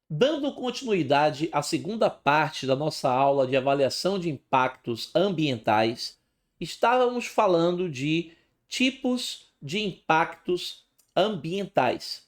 Dando continuidade à segunda parte da nossa aula de avaliação de impactos ambientais, estávamos falando de tipos de impactos ambientais.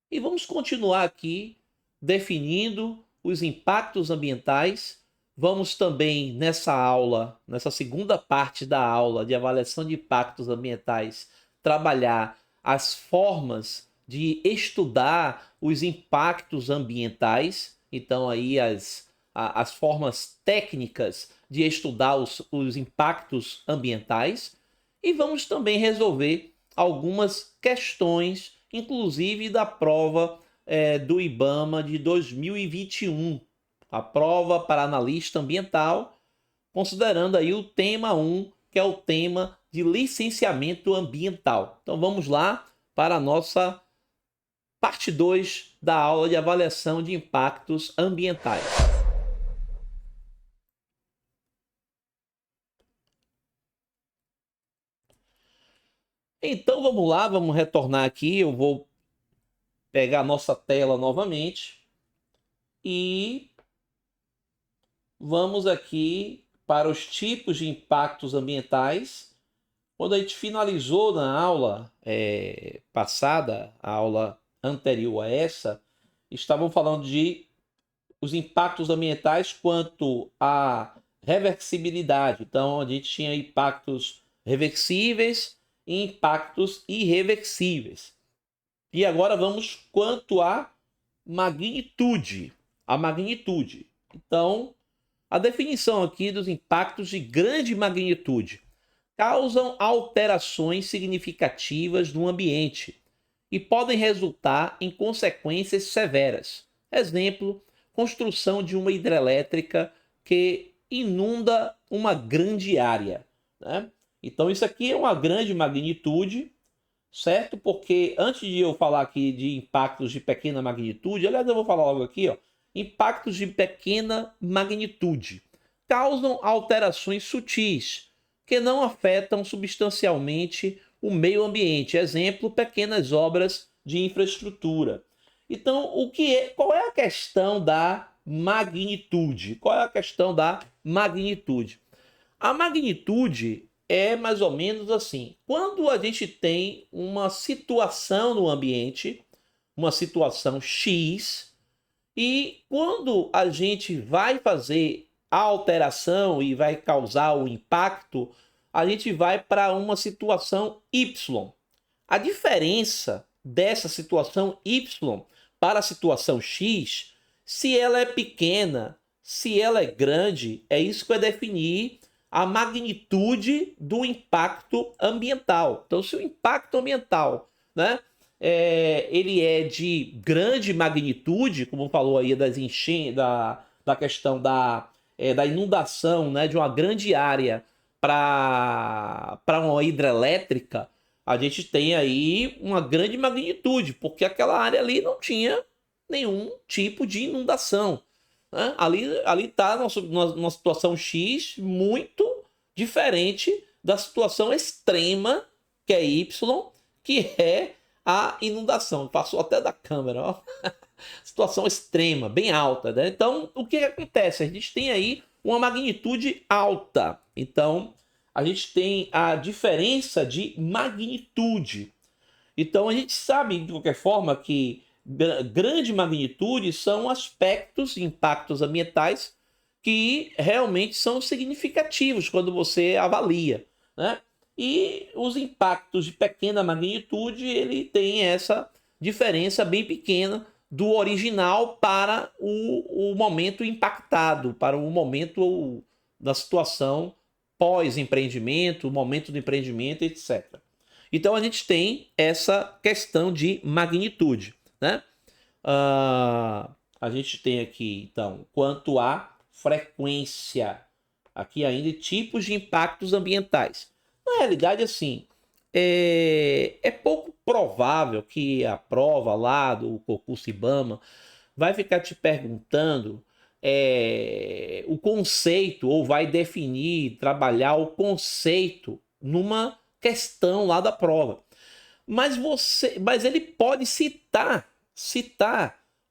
E vamos continuar aqui definindo os impactos ambientais. Vamos também nessa aula, nessa segunda parte da aula de avaliação de impactos ambientais, trabalhar as formas de estudar os impactos ambientais. Então aí as formas técnicas de estudar os impactos ambientais. E vamos também resolver algumas questões, inclusive da prova do IBAMA de 2021, a prova para analista ambiental, considerando aí o tema 1, que é o tema de licenciamento ambiental. Então vamos lá para a nossa parte 2 da aula de avaliação de impactos ambientais. Então vamos lá, vamos retornar aqui. Eu vou pegar a nossa tela novamente e vamos aqui para os tipos de impactos ambientais. Quando a gente finalizou na aula passada, a aula anterior a essa, estavam falando de os impactos ambientais quanto à reversibilidade. Então, a gente tinha impactos reversíveis e impactos irreversíveis. E agora vamos quanto à magnitude. A magnitude. Então, a definição aqui dos impactos de grande magnitude causam alterações significativas no ambiente e podem resultar em consequências severas. Exemplo, construção de uma hidrelétrica que inunda uma grande área, né? Então isso aqui é uma grande magnitude, certo? Porque antes de eu falar aqui de impactos de pequena magnitude, aliás, eu vou falar logo aqui, ó, impactos de pequena magnitude causam alterações sutis que não afetam substancialmente o meio ambiente. Exemplo, pequenas obras de infraestrutura. Então, qual é a questão da magnitude? Qual é a questão da magnitude? A magnitude é mais ou menos assim: quando a gente tem uma situação no ambiente, uma situação X, e quando a gente vai fazer a alteração e vai causar o impacto, a gente vai para uma situação Y. A diferença dessa situação Y para a situação X, se ela é pequena, se ela é grande, é isso que vai definir a magnitude do impacto ambiental. Então, se o impacto ambiental, né, ele é de grande magnitude, como falou aí da questão da inundação, né, de uma grande área para uma hidrelétrica, a gente tem aí uma grande magnitude, porque aquela área ali não tinha nenhum tipo de inundação, né? Ali está numa situação X muito diferente da situação extrema, que é Y, que é a inundação. Passou até da câmera, ó. Situação extrema, bem alta, né? Então, o que acontece? A gente tem aí uma magnitude alta. Então, a gente tem a diferença de magnitude. Então, a gente sabe, de qualquer forma, que grande magnitude são aspectos, impactos ambientais que realmente são significativos quando você avalia, né? E os impactos de pequena magnitude, ele tem essa diferença bem pequena do original para o momento impactado, para o momento da situação pós-empreendimento, o momento do empreendimento, etc. Então a gente tem essa questão de magnitude, né? A gente tem aqui, então, quanto à frequência, aqui ainda tipos de impactos ambientais. Na realidade, assim, é pouco provável que a prova lá do concurso IBAMA vai ficar te perguntando o conceito, ou vai definir, trabalhar o conceito numa questão lá da prova. Mas ele pode citar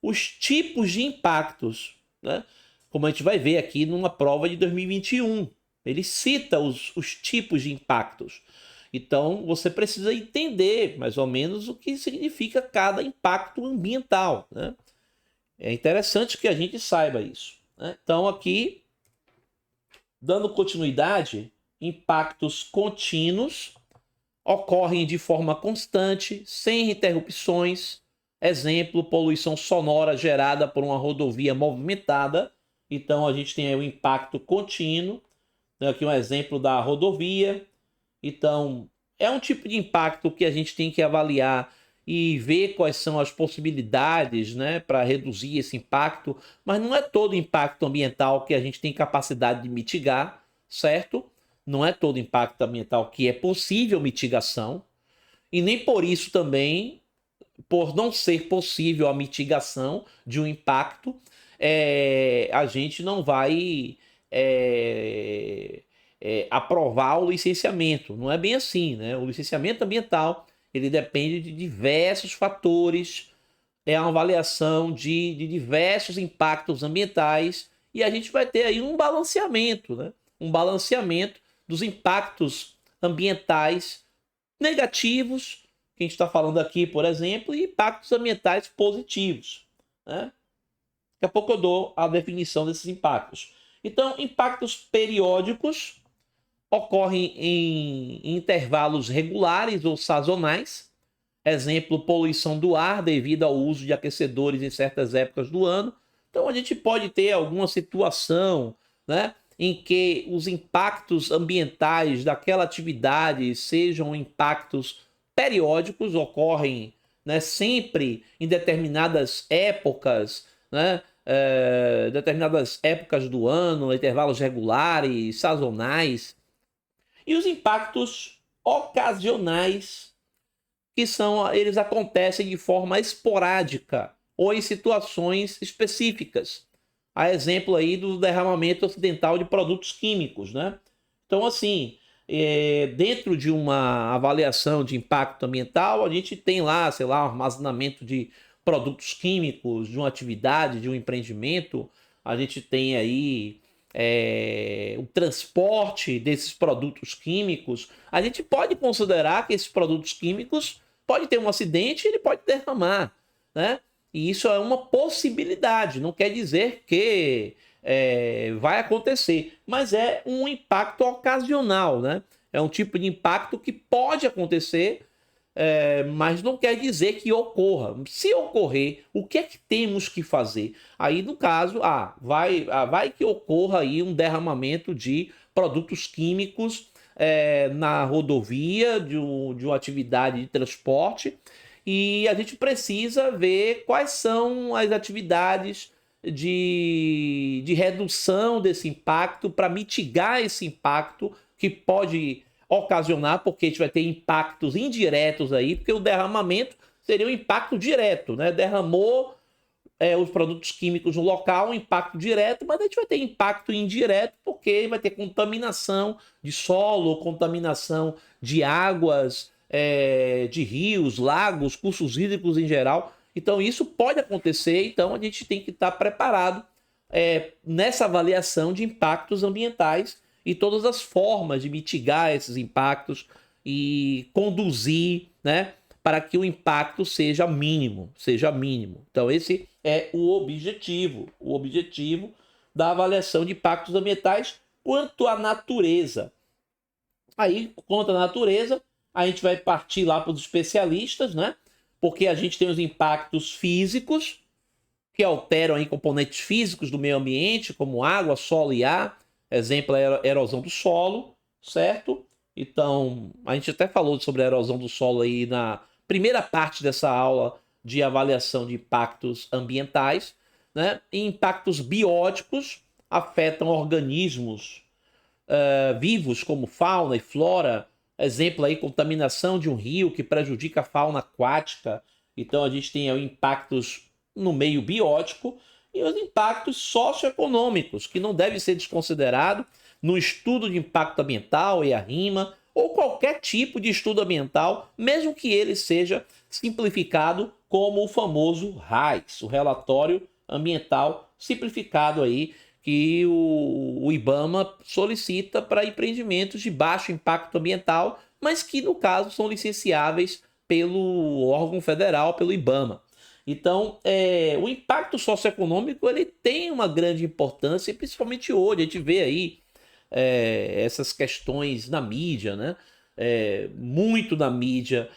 os tipos de impactos, né? Como a gente vai ver aqui numa prova de 2021. Ele cita os tipos de impactos. Então, você precisa entender mais ou menos o que significa cada impacto ambiental, né? É interessante que a gente saiba isso, né? Então, aqui, dando continuidade, impactos contínuos ocorrem de forma constante, sem interrupções. Exemplo, poluição sonora gerada por uma rodovia movimentada. Então, a gente tem aí o impacto contínuo. Aqui um exemplo da rodovia. Então, é um tipo de impacto que a gente tem que avaliar e ver quais são as possibilidades, né, para reduzir esse impacto, mas não é todo impacto ambiental que a gente tem capacidade de mitigar, certo? Não é todo impacto ambiental que é possível mitigação, e nem por isso também, por não ser possível a mitigação de um impacto, a gente não vai é, aprovar o licenciamento. Não é bem assim, né? O licenciamento ambiental ele depende de diversos fatores, é uma avaliação de diversos impactos ambientais e a gente vai ter aí um balanceamento, né? Um balanceamento dos impactos ambientais negativos, que a gente está falando aqui, por exemplo, e impactos ambientais positivos, né? Daqui a pouco eu dou a definição desses impactos. Então, impactos periódicos ocorrem em intervalos regulares ou sazonais. Exemplo, poluição do ar devido ao uso de aquecedores em certas épocas do ano. Então, a gente pode ter alguma situação, né, em que os impactos ambientais daquela atividade sejam impactos periódicos, ocorrem, né, sempre em determinadas épocas, né, determinadas épocas do ano, intervalos regulares, sazonais. E os impactos ocasionais, que são, eles acontecem de forma esporádica ou em situações específicas. A exemplo aí do derramamento acidental de produtos químicos, né? Então, assim, dentro de uma avaliação de impacto ambiental, a gente tem lá, sei lá, armazenamento de produtos químicos, de uma atividade, de um empreendimento. A gente tem aí o transporte desses produtos químicos. A gente pode considerar que esses produtos químicos pode ter um acidente e ele pode derramar, né? E isso é uma possibilidade, não quer dizer que vai acontecer, mas é um impacto ocasional, né? É um tipo de impacto que pode acontecer, mas não quer dizer que ocorra. Se ocorrer, o que é que temos que fazer? Aí, no caso, vai que ocorra aí um derramamento de produtos químicos na rodovia de uma atividade de transporte e a gente precisa ver quais são as atividades de redução desse impacto para mitigar esse impacto que pode ocasionar, porque a gente vai ter impactos indiretos aí, porque o derramamento seria um impacto direto, né? Derramou os produtos químicos no local, um impacto direto, mas a gente vai ter impacto indireto, porque vai ter contaminação de solo, contaminação de águas, de rios, lagos, cursos hídricos em geral. Então isso pode acontecer, então a gente tem que estar preparado nessa avaliação de impactos ambientais e todas as formas de mitigar esses impactos e conduzir, né, para que o impacto seja mínimo, seja mínimo. Então esse é o objetivo da avaliação de impactos ambientais quanto à natureza. Aí, quanto à natureza, a gente vai partir lá para os especialistas, né? Porque a gente tem os impactos físicos, que alteram aí componentes físicos do meio ambiente, como água, solo e ar. Exemplo é a erosão do solo, certo? Então, a gente até falou sobre a erosão do solo aí na primeira parte dessa aula de avaliação de impactos ambientais, né? E impactos bióticos afetam organismos vivos como fauna e flora. Exemplo aí, contaminação de um rio que prejudica a fauna aquática. Então a gente tem aí impactos no meio biótico e os impactos socioeconômicos, que não deve ser desconsiderado no estudo de impacto ambiental e a RIMA, ou qualquer tipo de estudo ambiental, mesmo que ele seja simplificado como o famoso RAIS, o Relatório Ambiental Simplificado aí, que o IBAMA solicita para empreendimentos de baixo impacto ambiental, mas que no caso são licenciáveis pelo órgão federal, pelo IBAMA. Então, o impacto socioeconômico ele tem uma grande importância, principalmente hoje. A gente vê aí essas questões na mídia, né? Muito da mídia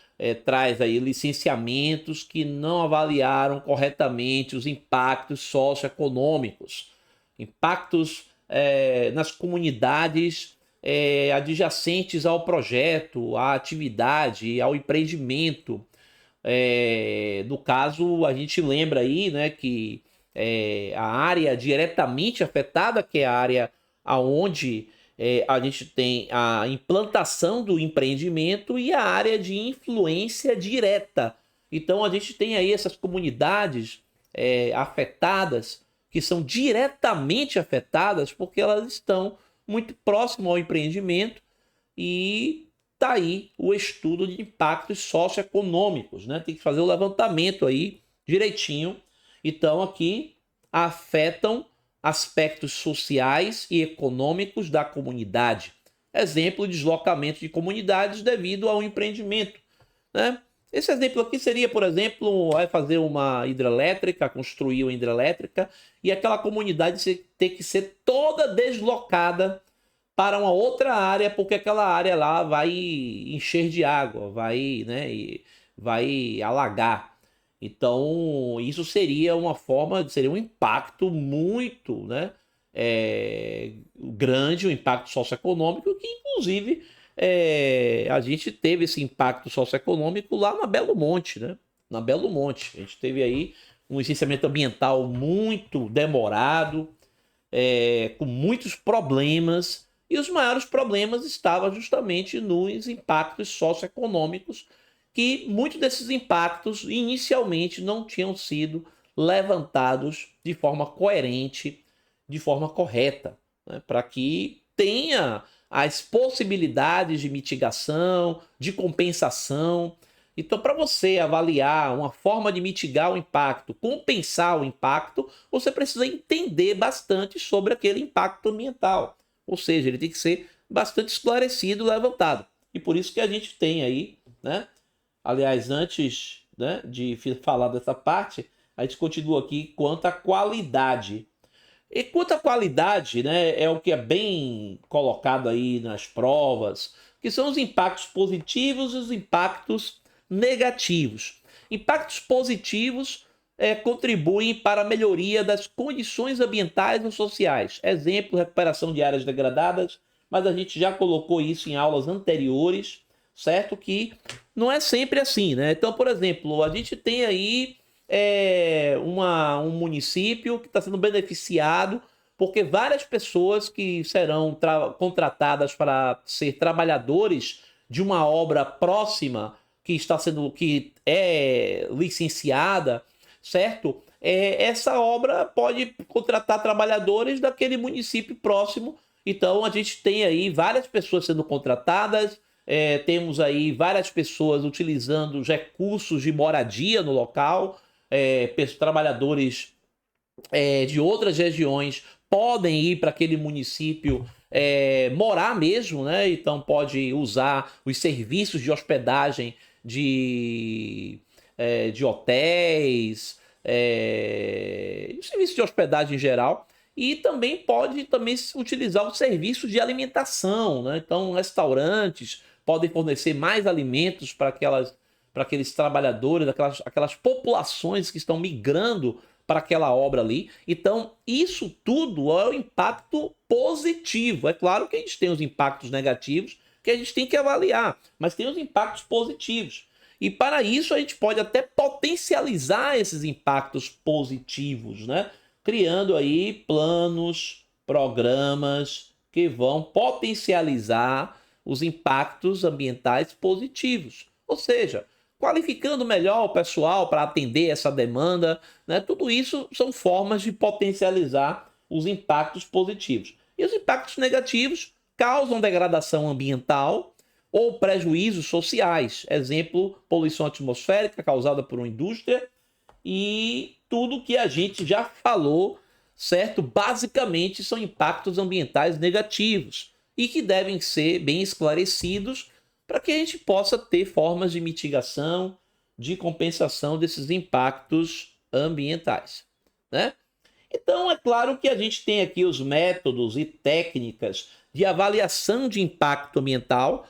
traz aí licenciamentos que não avaliaram corretamente os impactos socioeconômicos, impactos nas comunidades adjacentes ao projeto, à atividade, ao empreendimento. No caso, a gente lembra aí, né, que a área diretamente afetada, que é a área aonde a gente tem a implantação do empreendimento e a área de influência direta. Então, a gente tem aí essas comunidades afetadas, que são diretamente afetadas, porque elas estão muito próximas ao empreendimento e tá aí o estudo de impactos socioeconômicos, né? Tem que fazer o levantamento aí direitinho. Então aqui afetam aspectos sociais e econômicos da comunidade. Exemplo, deslocamento de comunidades devido ao empreendimento, né? Esse exemplo aqui seria, por exemplo, fazer uma hidrelétrica, construir uma hidrelétrica e aquela comunidade ter que ser toda deslocada para uma outra área, porque aquela área lá vai encher de água, vai alagar. Então, isso seria seria um impacto muito, né, grande, um impacto socioeconômico, que inclusive a gente teve esse impacto socioeconômico lá na Belo Monte, né? Na Belo Monte. A gente teve aí um licenciamento ambiental muito demorado, com muitos problemas, e os maiores problemas estavam justamente nos impactos socioeconômicos, que muitos desses impactos inicialmente não tinham sido levantados de forma coerente, de forma correta, né? Para que tenha as possibilidades de mitigação, de compensação. Então, para você avaliar uma forma de mitigar o impacto, compensar o impacto, você precisa entender bastante sobre aquele impacto ambiental. Ou seja, ele tem que ser bastante esclarecido, levantado. E por isso que a gente tem aí, né? Aliás, antes, né, de falar dessa parte, a gente continua aqui quanto à qualidade. E quanto à qualidade, né, é o que é bem colocado aí nas provas, que são os impactos positivos e os impactos negativos. Impactos positivos contribuem para a melhoria das condições ambientais e sociais. Exemplo, recuperação de áreas degradadas, mas a gente já colocou isso em aulas anteriores, certo? Que não é sempre assim, né? Então, por exemplo, a gente tem aí um município que está sendo beneficiado porque várias pessoas que serão contratadas para ser trabalhadores de uma obra próxima que é licenciada, certo? Essa obra pode contratar trabalhadores daquele município próximo. Então a gente tem aí várias pessoas sendo contratadas, temos aí várias pessoas utilizando os recursos de moradia no local, trabalhadores de outras regiões podem ir para aquele município morar mesmo, né? Então pode usar os serviços de hospedagem de hotéis, serviços de hospedagem em geral, e também pode utilizar os serviços de alimentação, né? Então restaurantes podem fornecer mais alimentos para aqueles trabalhadores, aquelas populações que estão migrando para aquela obra ali. Então, isso tudo é um impacto positivo. É claro que a gente tem os impactos negativos que a gente tem que avaliar, mas tem os impactos positivos. E para isso a gente pode até potencializar esses impactos positivos, né? Criando aí planos, programas que vão potencializar os impactos ambientais positivos. Ou seja, qualificando melhor o pessoal para atender essa demanda, né? Tudo isso são formas de potencializar os impactos positivos. E os impactos negativos causam degradação ambiental, ou prejuízos sociais. Exemplo, poluição atmosférica causada por uma indústria e tudo que a gente já falou, certo? Basicamente são impactos ambientais negativos e que devem ser bem esclarecidos para que a gente possa ter formas de mitigação, de compensação desses impactos ambientais, né? Então, é claro que a gente tem aqui os métodos e técnicas de avaliação de impacto ambiental.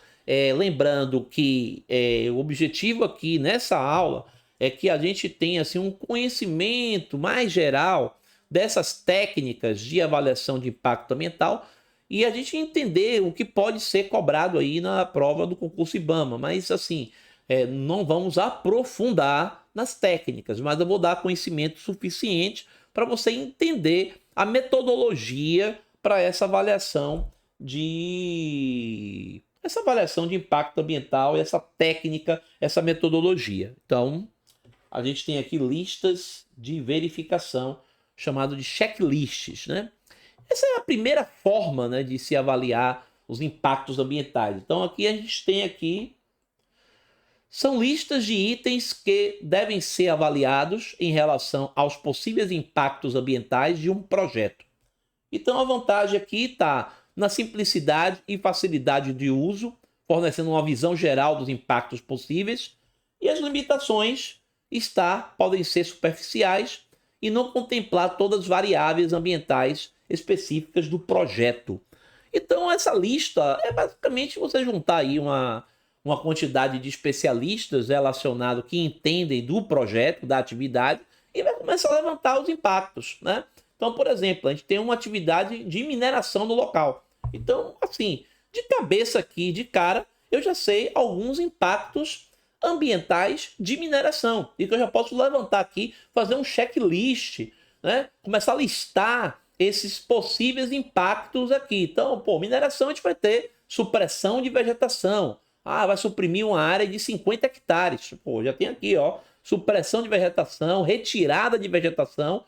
Lembrando que o objetivo aqui nessa aula é que a gente tenha assim, um conhecimento mais geral dessas técnicas de avaliação de impacto ambiental e a gente entender o que pode ser cobrado aí na prova do concurso IBAMA. Mas, assim, não vamos aprofundar nas técnicas, mas eu vou dar conhecimento suficiente para você entender a metodologia para essa avaliação de impacto ambiental, essa técnica, essa metodologia. Então, a gente tem aqui listas de verificação, chamado de checklists, né? Essa é a primeira forma, né, de se avaliar os impactos ambientais. Então, aqui a gente tem aqui são listas de itens que devem ser avaliados em relação aos possíveis impactos ambientais de um projeto. Então, a vantagem aqui está na simplicidade e facilidade de uso, fornecendo uma visão geral dos impactos possíveis, e as limitações podem ser superficiais e não contemplar todas as variáveis ambientais específicas do projeto. Então, essa lista é basicamente você juntar aí uma quantidade de especialistas relacionados que entendem do projeto, da atividade, e vai começar a levantar os impactos, né? Então, por exemplo, a gente tem uma atividade de mineração no local. Então, assim, de cabeça aqui, de cara, eu já sei alguns impactos ambientais de mineração. E que eu já posso levantar aqui, fazer um checklist, né? Começar a listar esses possíveis impactos aqui. Então, mineração a gente vai ter supressão de vegetação. Vai suprimir uma área de 50 hectares. Já tem aqui, ó, supressão de vegetação, retirada de vegetação,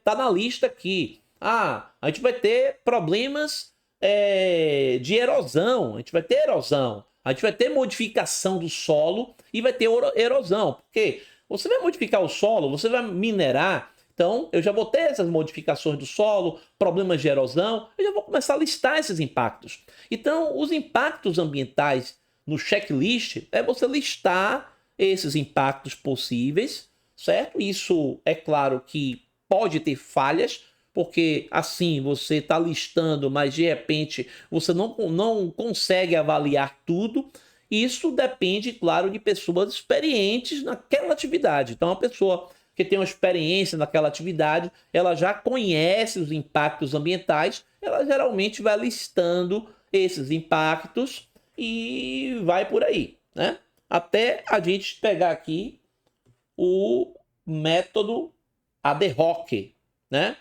tá na lista aqui. A gente vai ter problemas de erosão, a gente vai ter erosão, a gente vai ter modificação do solo e vai ter erosão. Porque você vai modificar o solo, você vai minerar, então eu já vou ter essas modificações do solo, problemas de erosão, eu já vou começar a listar esses impactos. Então, os impactos ambientais no checklist é você listar esses impactos possíveis, certo? Isso é claro que pode ter falhas, porque assim você está listando, mas de repente você não consegue avaliar tudo. Isso depende, claro, de pessoas experientes naquela atividade. Então, a pessoa que tem uma experiência naquela atividade, ela já conhece os impactos ambientais, ela geralmente vai listando esses impactos e vai por aí, né? Até a gente pegar aqui o método ad hoc, né?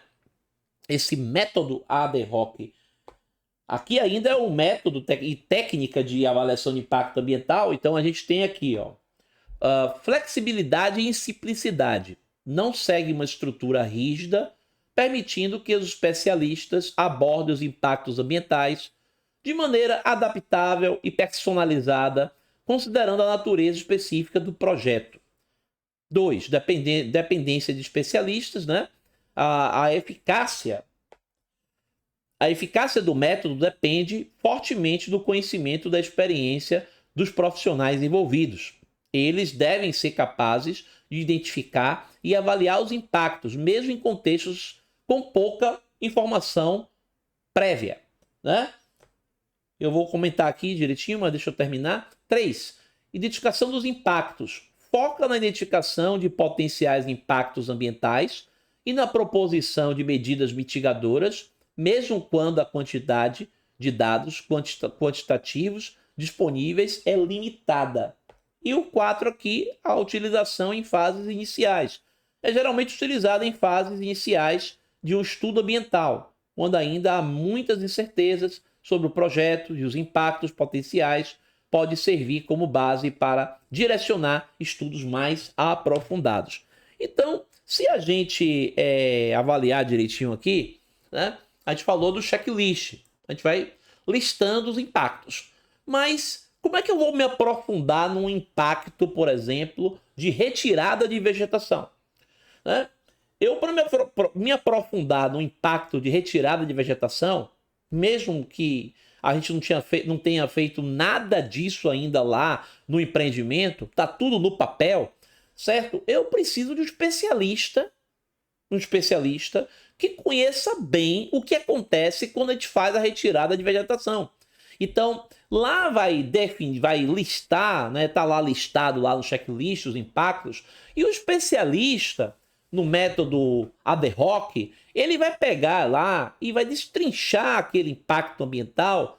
Esse método ad hoc aqui ainda é um método e técnica de avaliação de impacto ambiental. Então a gente tem aqui, ó, flexibilidade e simplicidade. Não segue uma estrutura rígida, permitindo que os especialistas abordem os impactos ambientais de maneira adaptável e personalizada, considerando a natureza específica do projeto. 2. Dependência de especialistas, né? A eficácia do método depende fortemente do conhecimento da experiência dos profissionais envolvidos. Eles devem ser capazes de identificar e avaliar os impactos, mesmo em contextos com pouca informação prévia, né? Eu vou comentar aqui direitinho, mas deixa eu terminar. 3. Identificação dos impactos. Foca na identificação de potenciais impactos ambientais e na proposição de medidas mitigadoras, mesmo quando a quantidade de dados quantitativos disponíveis é limitada. E o 4 aqui, a utilização em fases iniciais. É geralmente utilizada em fases iniciais de um estudo ambiental, quando ainda há muitas incertezas sobre o projeto e os impactos potenciais, pode servir como base para direcionar estudos mais aprofundados. Então, se a gente avaliar direitinho aqui, né, a gente falou do checklist, a gente vai listando os impactos. Mas Como é que eu vou me aprofundar num impacto, por exemplo, de retirada de vegetação? Né? Eu, para me aprofundar no impacto de retirada de vegetação, mesmo que a gente não tenha feito nada disso ainda lá no empreendimento, tá tudo no papel, certo? Eu preciso de um especialista que conheça bem o que acontece quando a gente faz a retirada de vegetação. Então, lá vai definir, vai listar, né? Tá lá listado lá no checklist os impactos, e o especialista no método ad hoc, ele vai pegar lá e vai destrinchar aquele impacto ambiental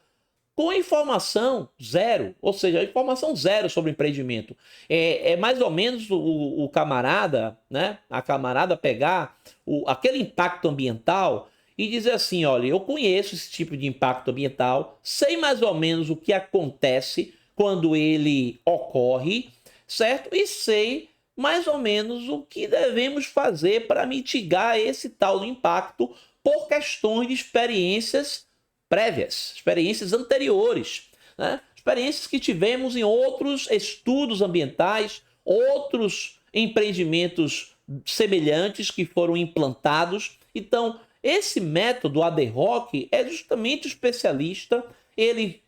com informação zero, ou seja, informação zero sobre o empreendimento. É mais ou menos o camarada, né? A camarada pegar aquele impacto ambiental e dizer assim: olha, eu conheço esse tipo de impacto ambiental, sei mais ou menos o que acontece quando ele ocorre, certo? E sei mais ou menos o que devemos fazer para mitigar esse tal impacto por questões de experiências prévias, experiências anteriores, né? Experiências que tivemos em outros estudos ambientais, outros empreendimentos semelhantes que foram implantados. Então, esse método ad hoc é justamente o especialista, ele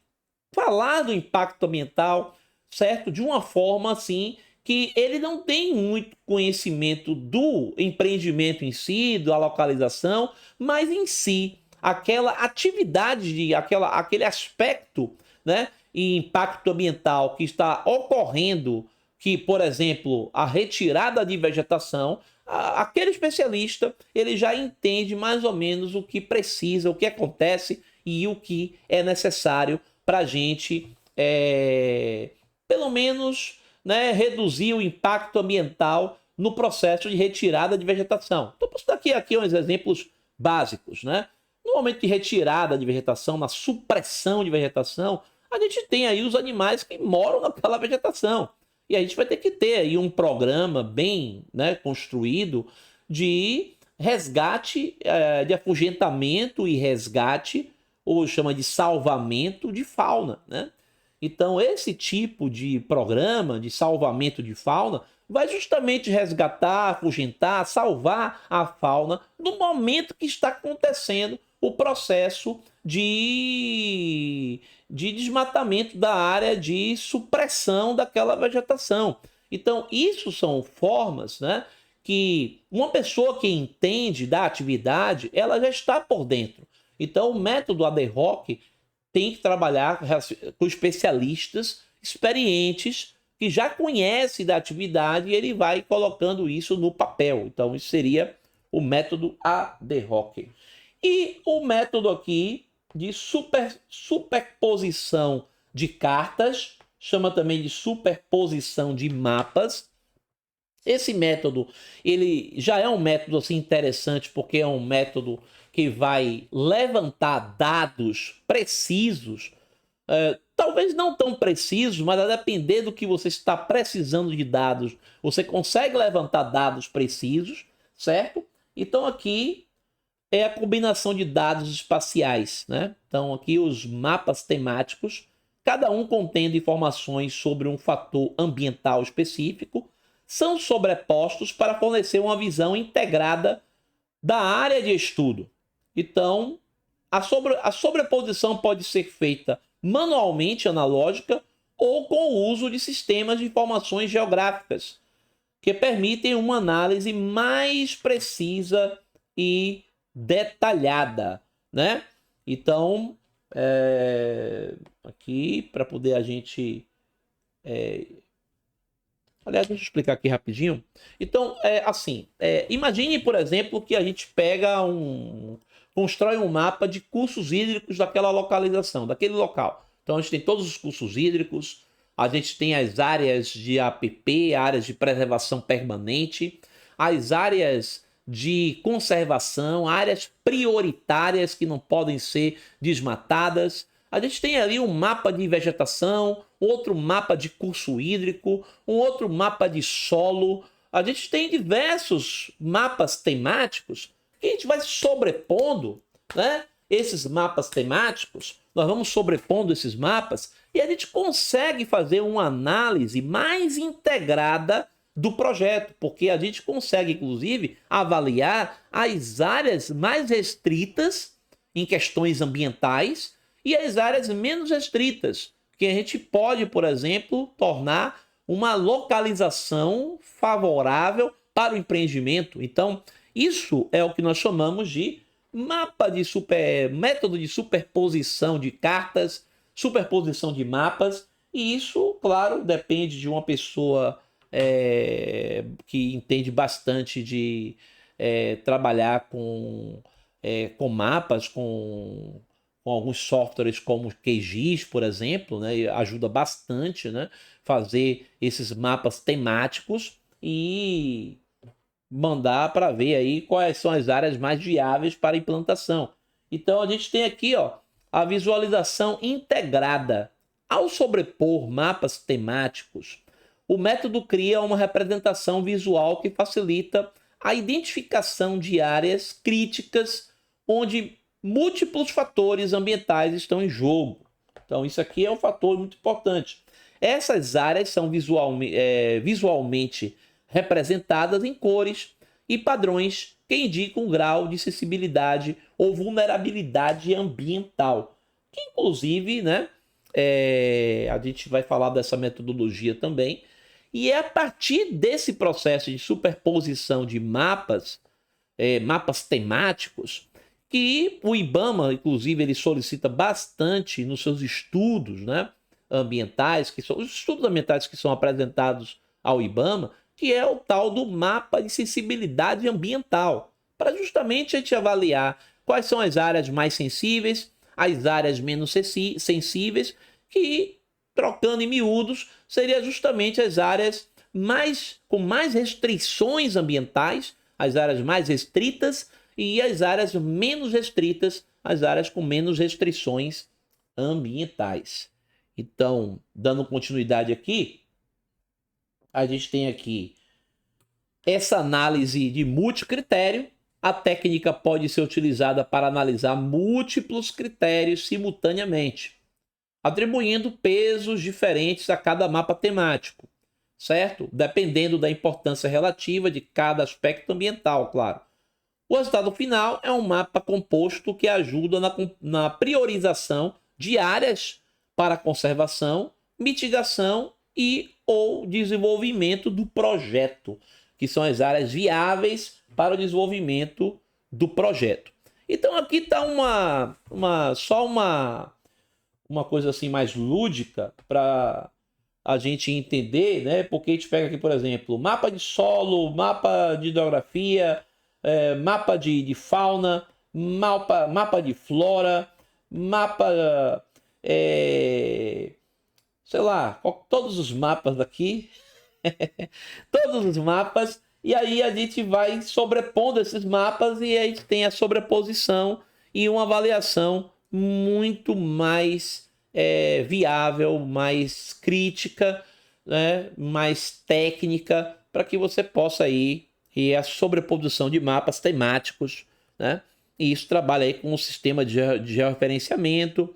falar do impacto ambiental, certo? De uma forma assim que ele não tem muito conhecimento do empreendimento em si, da localização, mas em si aquela atividade, aquele aspecto, né, e impacto ambiental que está ocorrendo, que, por exemplo, a retirada de vegetação, aquele especialista ele já entende mais ou menos o que precisa, o que acontece e o que é necessário para a gente, pelo menos, né, reduzir o impacto ambiental no processo de retirada de vegetação. Então, posso dar aqui uns exemplos básicos, né? No momento de retirada de vegetação, na supressão de vegetação, a gente tem aí os animais que moram naquela vegetação. E a gente vai ter que ter aí um programa bem, né, construído de resgate, de afugentamento e resgate, ou chama de salvamento de fauna, né? Então, esse tipo de programa de salvamento de fauna vai justamente resgatar, afugentar, salvar a fauna no momento que está acontecendo o processo de desmatamento da área, de supressão daquela vegetação. Então, isso são formas, né, que uma pessoa que entende da atividade, ela já está por dentro. Então, o método ad hoc tem que trabalhar com especialistas experientes que já conhecem da atividade e ele vai colocando isso no papel. Então, isso seria o método ad hoc. E o método aqui de superposição de cartas, chama também de superposição de mapas. Esse método, ele já é um método assim interessante porque é um método que vai levantar dados precisos, talvez não tão precisos, mas a depender do que você está precisando de dados, você consegue levantar dados precisos, certo? Então aqui é a combinação de dados espaciais, né? Então aqui os mapas temáticos, cada um contendo informações sobre um fator ambiental específico, são sobrepostos para fornecer uma visão integrada da área de estudo. Então, a sobreposição pode ser feita manualmente, analógica, ou com o uso de sistemas de informações geográficas, que permitem uma análise mais precisa e detalhada, né? Então, aqui, para poder a gente... Aliás, deixa eu explicar aqui rapidinho. Então, imagine, por exemplo, que a gente constrói um mapa de cursos hídricos daquela localização, daquele local. Então, a gente tem todos os cursos hídricos, a gente tem as áreas de APP, áreas de preservação permanente, as áreas de conservação, áreas prioritárias que não podem ser desmatadas. A gente tem ali um mapa de vegetação, outro mapa de curso hídrico, um outro mapa de solo. A gente tem diversos mapas temáticos que a gente vai sobrepondo, né? Esses mapas temáticos, nós vamos sobrepondo esses mapas E a gente consegue fazer uma análise mais integrada do projeto, porque a gente consegue, inclusive, avaliar as áreas mais restritas em questões ambientais e as áreas menos restritas, que a gente pode, por exemplo, tornar uma localização favorável para o empreendimento. Então, isso é o que nós chamamos de método de superposição de cartas, superposição de mapas, e isso, claro, depende de uma pessoa que entende bastante de trabalhar com mapas, com alguns softwares como o QGIS, por exemplo, né? Ajuda bastante, né? Fazer esses mapas temáticos e mandar para ver aí quais são as áreas mais viáveis para implantação. Então a gente tem aqui, ó, a visualização integrada. Ao sobrepor mapas temáticos, o método cria uma representação visual que facilita a identificação de áreas críticas onde múltiplos fatores ambientais estão em jogo. Então isso aqui é um fator muito importante. Essas áreas são visualmente representadas em cores e padrões que indicam um grau de sensibilidade ou vulnerabilidade ambiental. Que inclusive, né, a gente vai falar dessa metodologia também. E é a partir desse processo de superposição de mapas, mapas temáticos, que o IBAMA, inclusive, ele solicita bastante nos seus estudos, né, ambientais, que são os estudos ambientais que são apresentados ao IBAMA, que é o tal do mapa de sensibilidade ambiental, para justamente a gente avaliar quais são as áreas mais sensíveis, as áreas menos sensíveis, que, trocando em miúdos, seria justamente as áreas com mais restrições ambientais, as áreas mais restritas, e as áreas menos restritas, as áreas com menos restrições ambientais. Então, dando continuidade aqui, a gente tem aqui essa análise de multicritério. A técnica pode ser utilizada para analisar múltiplos critérios simultaneamente, atribuindo pesos diferentes a cada mapa temático, certo? Dependendo da importância relativa de cada aspecto ambiental, claro. O resultado final é um mapa composto que ajuda na priorização de áreas para conservação, mitigação e ou desenvolvimento do projeto, que são as áreas viáveis para o desenvolvimento do projeto. Então aqui está só uma coisa assim mais lúdica para a gente entender, né? Porque a gente pega aqui, por exemplo, mapa de solo, mapa de hidrografia, mapa de fauna, mapa de flora, mapa, sei lá, todos os mapas aqui, todos os mapas, e aí a gente vai sobrepondo esses mapas e a gente tem a sobreposição e uma avaliação muito mais viável, mais crítica, né, mais técnica, para que você possa ir e a sobreposição de mapas temáticos, né? E isso trabalha aí com o sistema de georreferenciamento.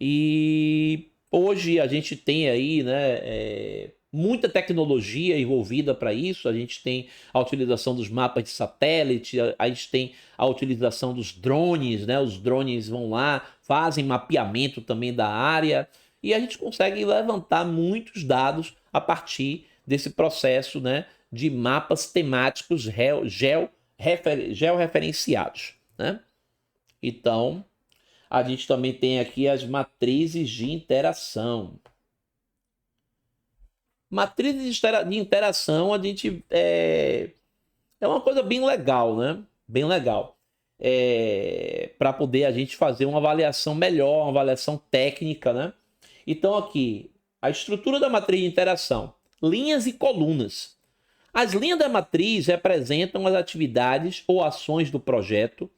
E hoje a gente tem aí, né, muita tecnologia envolvida para isso. A gente tem a utilização dos mapas de satélite, a gente tem a utilização dos drones, né? Os drones vão lá, fazem mapeamento também da área e a gente consegue levantar muitos dados a partir desse processo, né, de mapas temáticos georreferenciados, né? Então, a gente também tem aqui as matrizes de interação. Matrizes de interação, a gente é uma coisa bem legal, né? Bem legal. Para poder a gente fazer uma avaliação melhor, uma avaliação técnica, né? Então aqui, a estrutura da matriz de interação. Linhas e colunas. As linhas da matriz representam as atividades ou ações do projeto,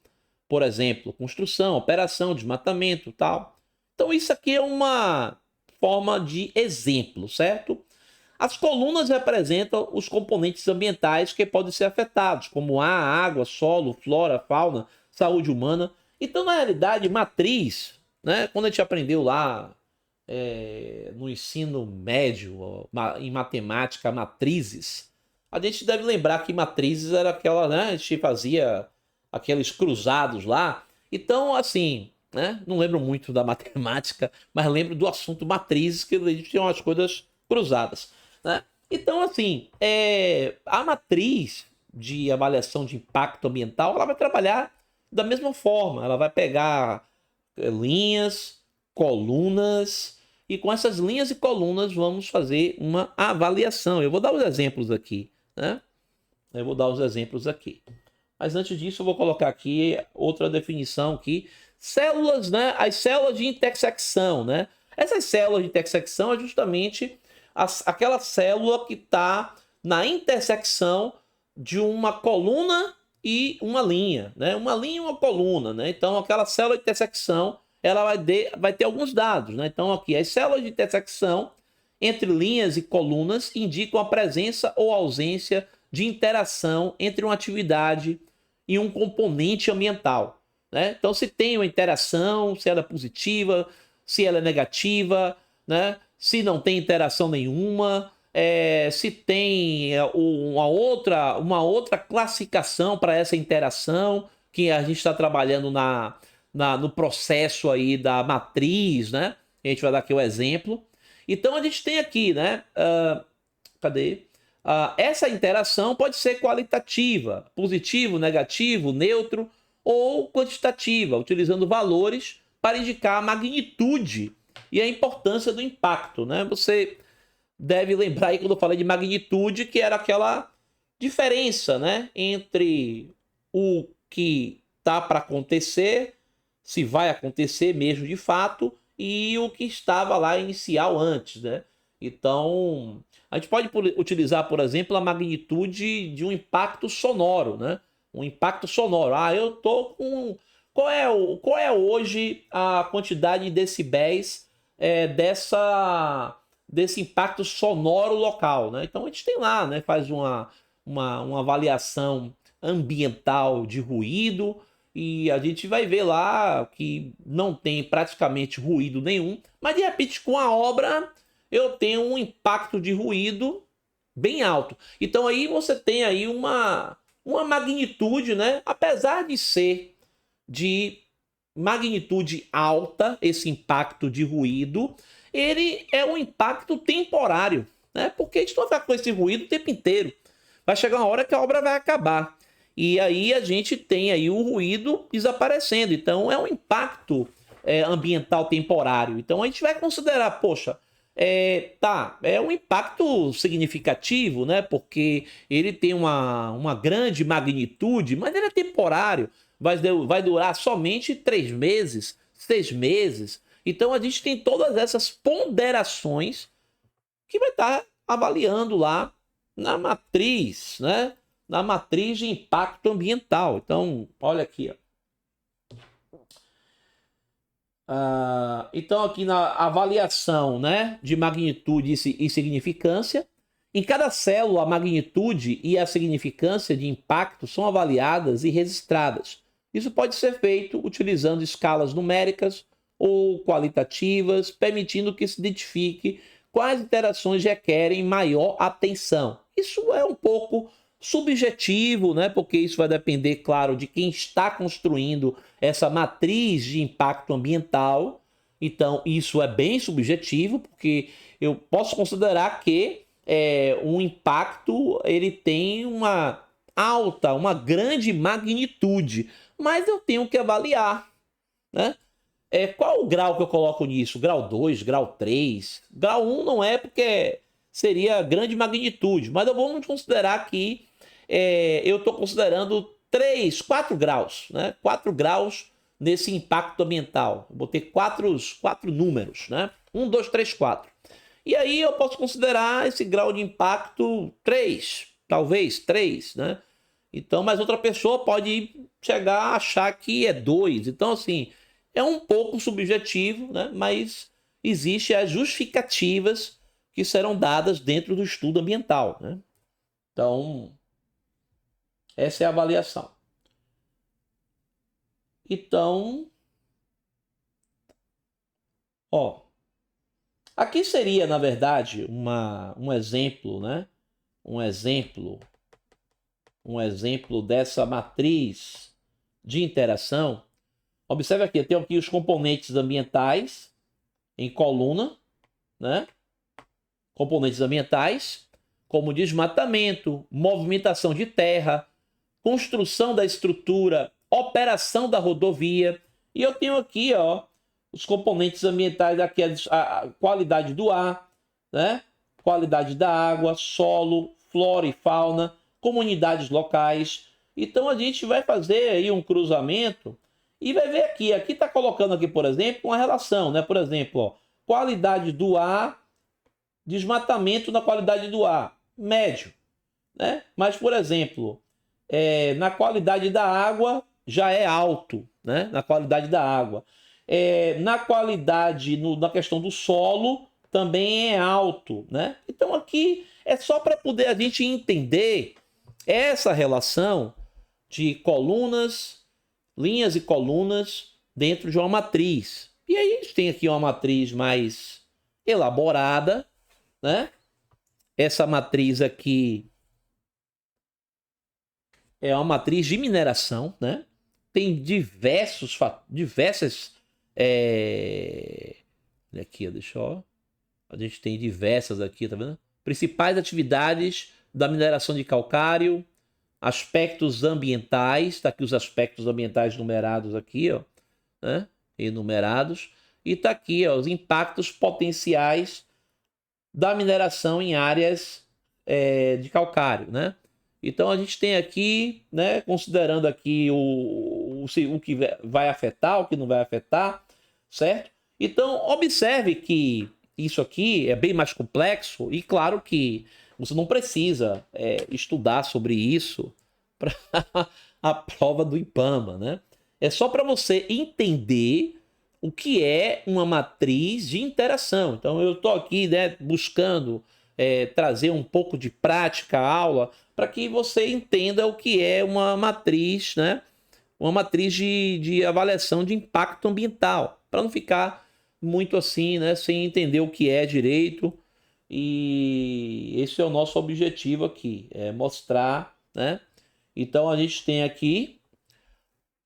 por exemplo, construção, operação, desmatamento, tal. Então isso aqui é uma forma de exemplo, certo? As colunas representam os componentes ambientais que podem ser afetados, como ar, água, solo, flora, fauna, saúde humana. Então, na realidade, matriz, né, quando a gente aprendeu lá no ensino médio, em matemática, matrizes, a gente deve lembrar que matrizes era aquela, né? A gente fazia aqueles cruzados lá. Então, assim, né? Não lembro muito da matemática, mas lembro do assunto matrizes, que a gente tinha umas coisas cruzadas, né? Então, assim, a matriz de avaliação de impacto ambiental, ela vai trabalhar da mesma forma. Ela vai pegar linhas, colunas, e com essas linhas e colunas vamos fazer uma avaliação. Eu vou dar os exemplos aqui, né? Eu vou dar os exemplos aqui. Mas antes disso, eu vou colocar aqui outra definição aqui. Células, né? As células de intersecção, né? Essas células de intersecção é justamente aquela célula que está na intersecção de uma coluna e uma linha, né? Uma linha e uma coluna, né? Então, aquela célula de intersecção, ela vai ter alguns dados, né? Então, aqui, as células de intersecção entre linhas e colunas indicam a presença ou ausência de interação entre uma atividade e um componente ambiental, né? Então, se tem uma interação, se ela é positiva, se ela é negativa, né? Se não tem interação nenhuma, se tem uma outra classificação para essa interação, que a gente está trabalhando no processo aí da matriz, né? A gente vai dar aqui o exemplo. Então a gente tem aqui, né? Cadê? Essa interação pode ser qualitativa, positivo, negativo, neutro ou quantitativa, utilizando valores para indicar a magnitude e a importância do impacto, né? Você deve lembrar aí quando eu falei de magnitude, que era aquela diferença, né, entre o que tá para acontecer, se vai acontecer mesmo de fato, e o que estava lá inicial antes, né? Então, a gente pode utilizar, por exemplo, a magnitude de um impacto sonoro, né? Um impacto sonoro. Eu tô com qual é hoje a quantidade de decibéis desse impacto sonoro local, né? Então a gente tem lá, né? Faz uma avaliação ambiental de ruído e a gente vai ver lá que não tem praticamente ruído nenhum, mas de repente com a obra eu tenho um impacto de ruído bem alto. Então aí você tem aí uma magnitude, né? Apesar de ser de magnitude alta, esse impacto de ruído, ele é um impacto temporário, né? Porque a gente não vai ficar com esse ruído o tempo inteiro. Vai chegar uma hora que a obra vai acabar. E aí a gente tem aí o ruído desaparecendo. Então é um impacto ambiental temporário. Então a gente vai considerar, poxa, é um impacto significativo, né? Porque ele tem uma grande magnitude, mas ele é temporário. Vai durar somente 3 meses, 6 meses. Então a gente tem todas essas ponderações que vai estar avaliando lá na matriz, né? Na matriz de impacto ambiental. Então, olha aqui, ó. Então, aqui na avaliação, né, de magnitude e significância, em cada célula, a magnitude e a significância de impacto são avaliadas e registradas. Isso pode ser feito utilizando escalas numéricas ou qualitativas, permitindo que se identifique quais interações requerem maior atenção. Isso é um pouco subjetivo, né? Porque isso vai depender, claro, de quem está construindo essa matriz de impacto ambiental. Então, isso é bem subjetivo, porque eu posso considerar que um impacto ele tem uma grande magnitude, mas eu tenho que avaliar, né? Qual o grau que eu coloco nisso? Grau 2, grau 3? Grau 1 não é porque seria grande magnitude, mas eu vou considerar que eu estou considerando 3, 4 graus, né? 4 graus nesse impacto ambiental. Eu botei quatro números, né? 1, 2, 3, 4. E aí eu posso considerar esse grau de impacto 3, talvez 3, né? Então, mas outra pessoa pode chegar a achar que é 2. Então, assim, é um pouco subjetivo, né? Mas existem as justificativas que serão dadas dentro do estudo ambiental, né? Então, essa é a avaliação. Então, ó, Aqui seria, na verdade, um exemplo, né? Um exemplo dessa matriz de interação. Observe aqui, eu tenho aqui os componentes ambientais em coluna, né? Componentes ambientais, como desmatamento, movimentação de terra, construção da estrutura, operação da rodovia. E eu tenho aqui, ó, os componentes ambientais aqui, a qualidade do ar, né? Qualidade da água, solo, flora e fauna, comunidades locais. Então a gente vai fazer aí um cruzamento e vai ver aqui. Aqui está colocando aqui, por exemplo, uma relação, né? Por exemplo, ó, qualidade do ar, desmatamento na qualidade do ar, médio, né? Mas, por exemplo, na qualidade da água já é alto, né? Na qualidade da água. Na qualidade, na questão do solo, também é alto, né? Então aqui é só para poder a gente entender essa relação de colunas, linhas e colunas dentro de uma matriz. E aí a gente tem aqui uma matriz mais elaborada, né? Essa matriz aqui é uma matriz de mineração, né? Tem diversas aqui, deixa eu... A gente tem diversas aqui, tá vendo? Principais atividades da mineração de calcário, aspectos ambientais, tá aqui os aspectos ambientais numerados aqui, ó, né? Enumerados. E tá aqui, ó, os impactos potenciais da mineração em áreas de calcário, né? Então a gente tem aqui, né, considerando aqui o que vai afetar, o que não vai afetar, certo? Então observe que isso aqui é bem mais complexo e claro que você não precisa estudar sobre isso para a prova do IPAMA, né? É só para você entender o que é uma matriz de interação. Então eu estou aqui, né, buscando trazer um pouco de prática à aula para que você entenda o que é uma matriz, né? Uma matriz de avaliação de impacto ambiental, para não ficar muito assim, né, sem entender o que é direito. E esse é o nosso objetivo aqui, é mostrar, né? Então a gente tem aqui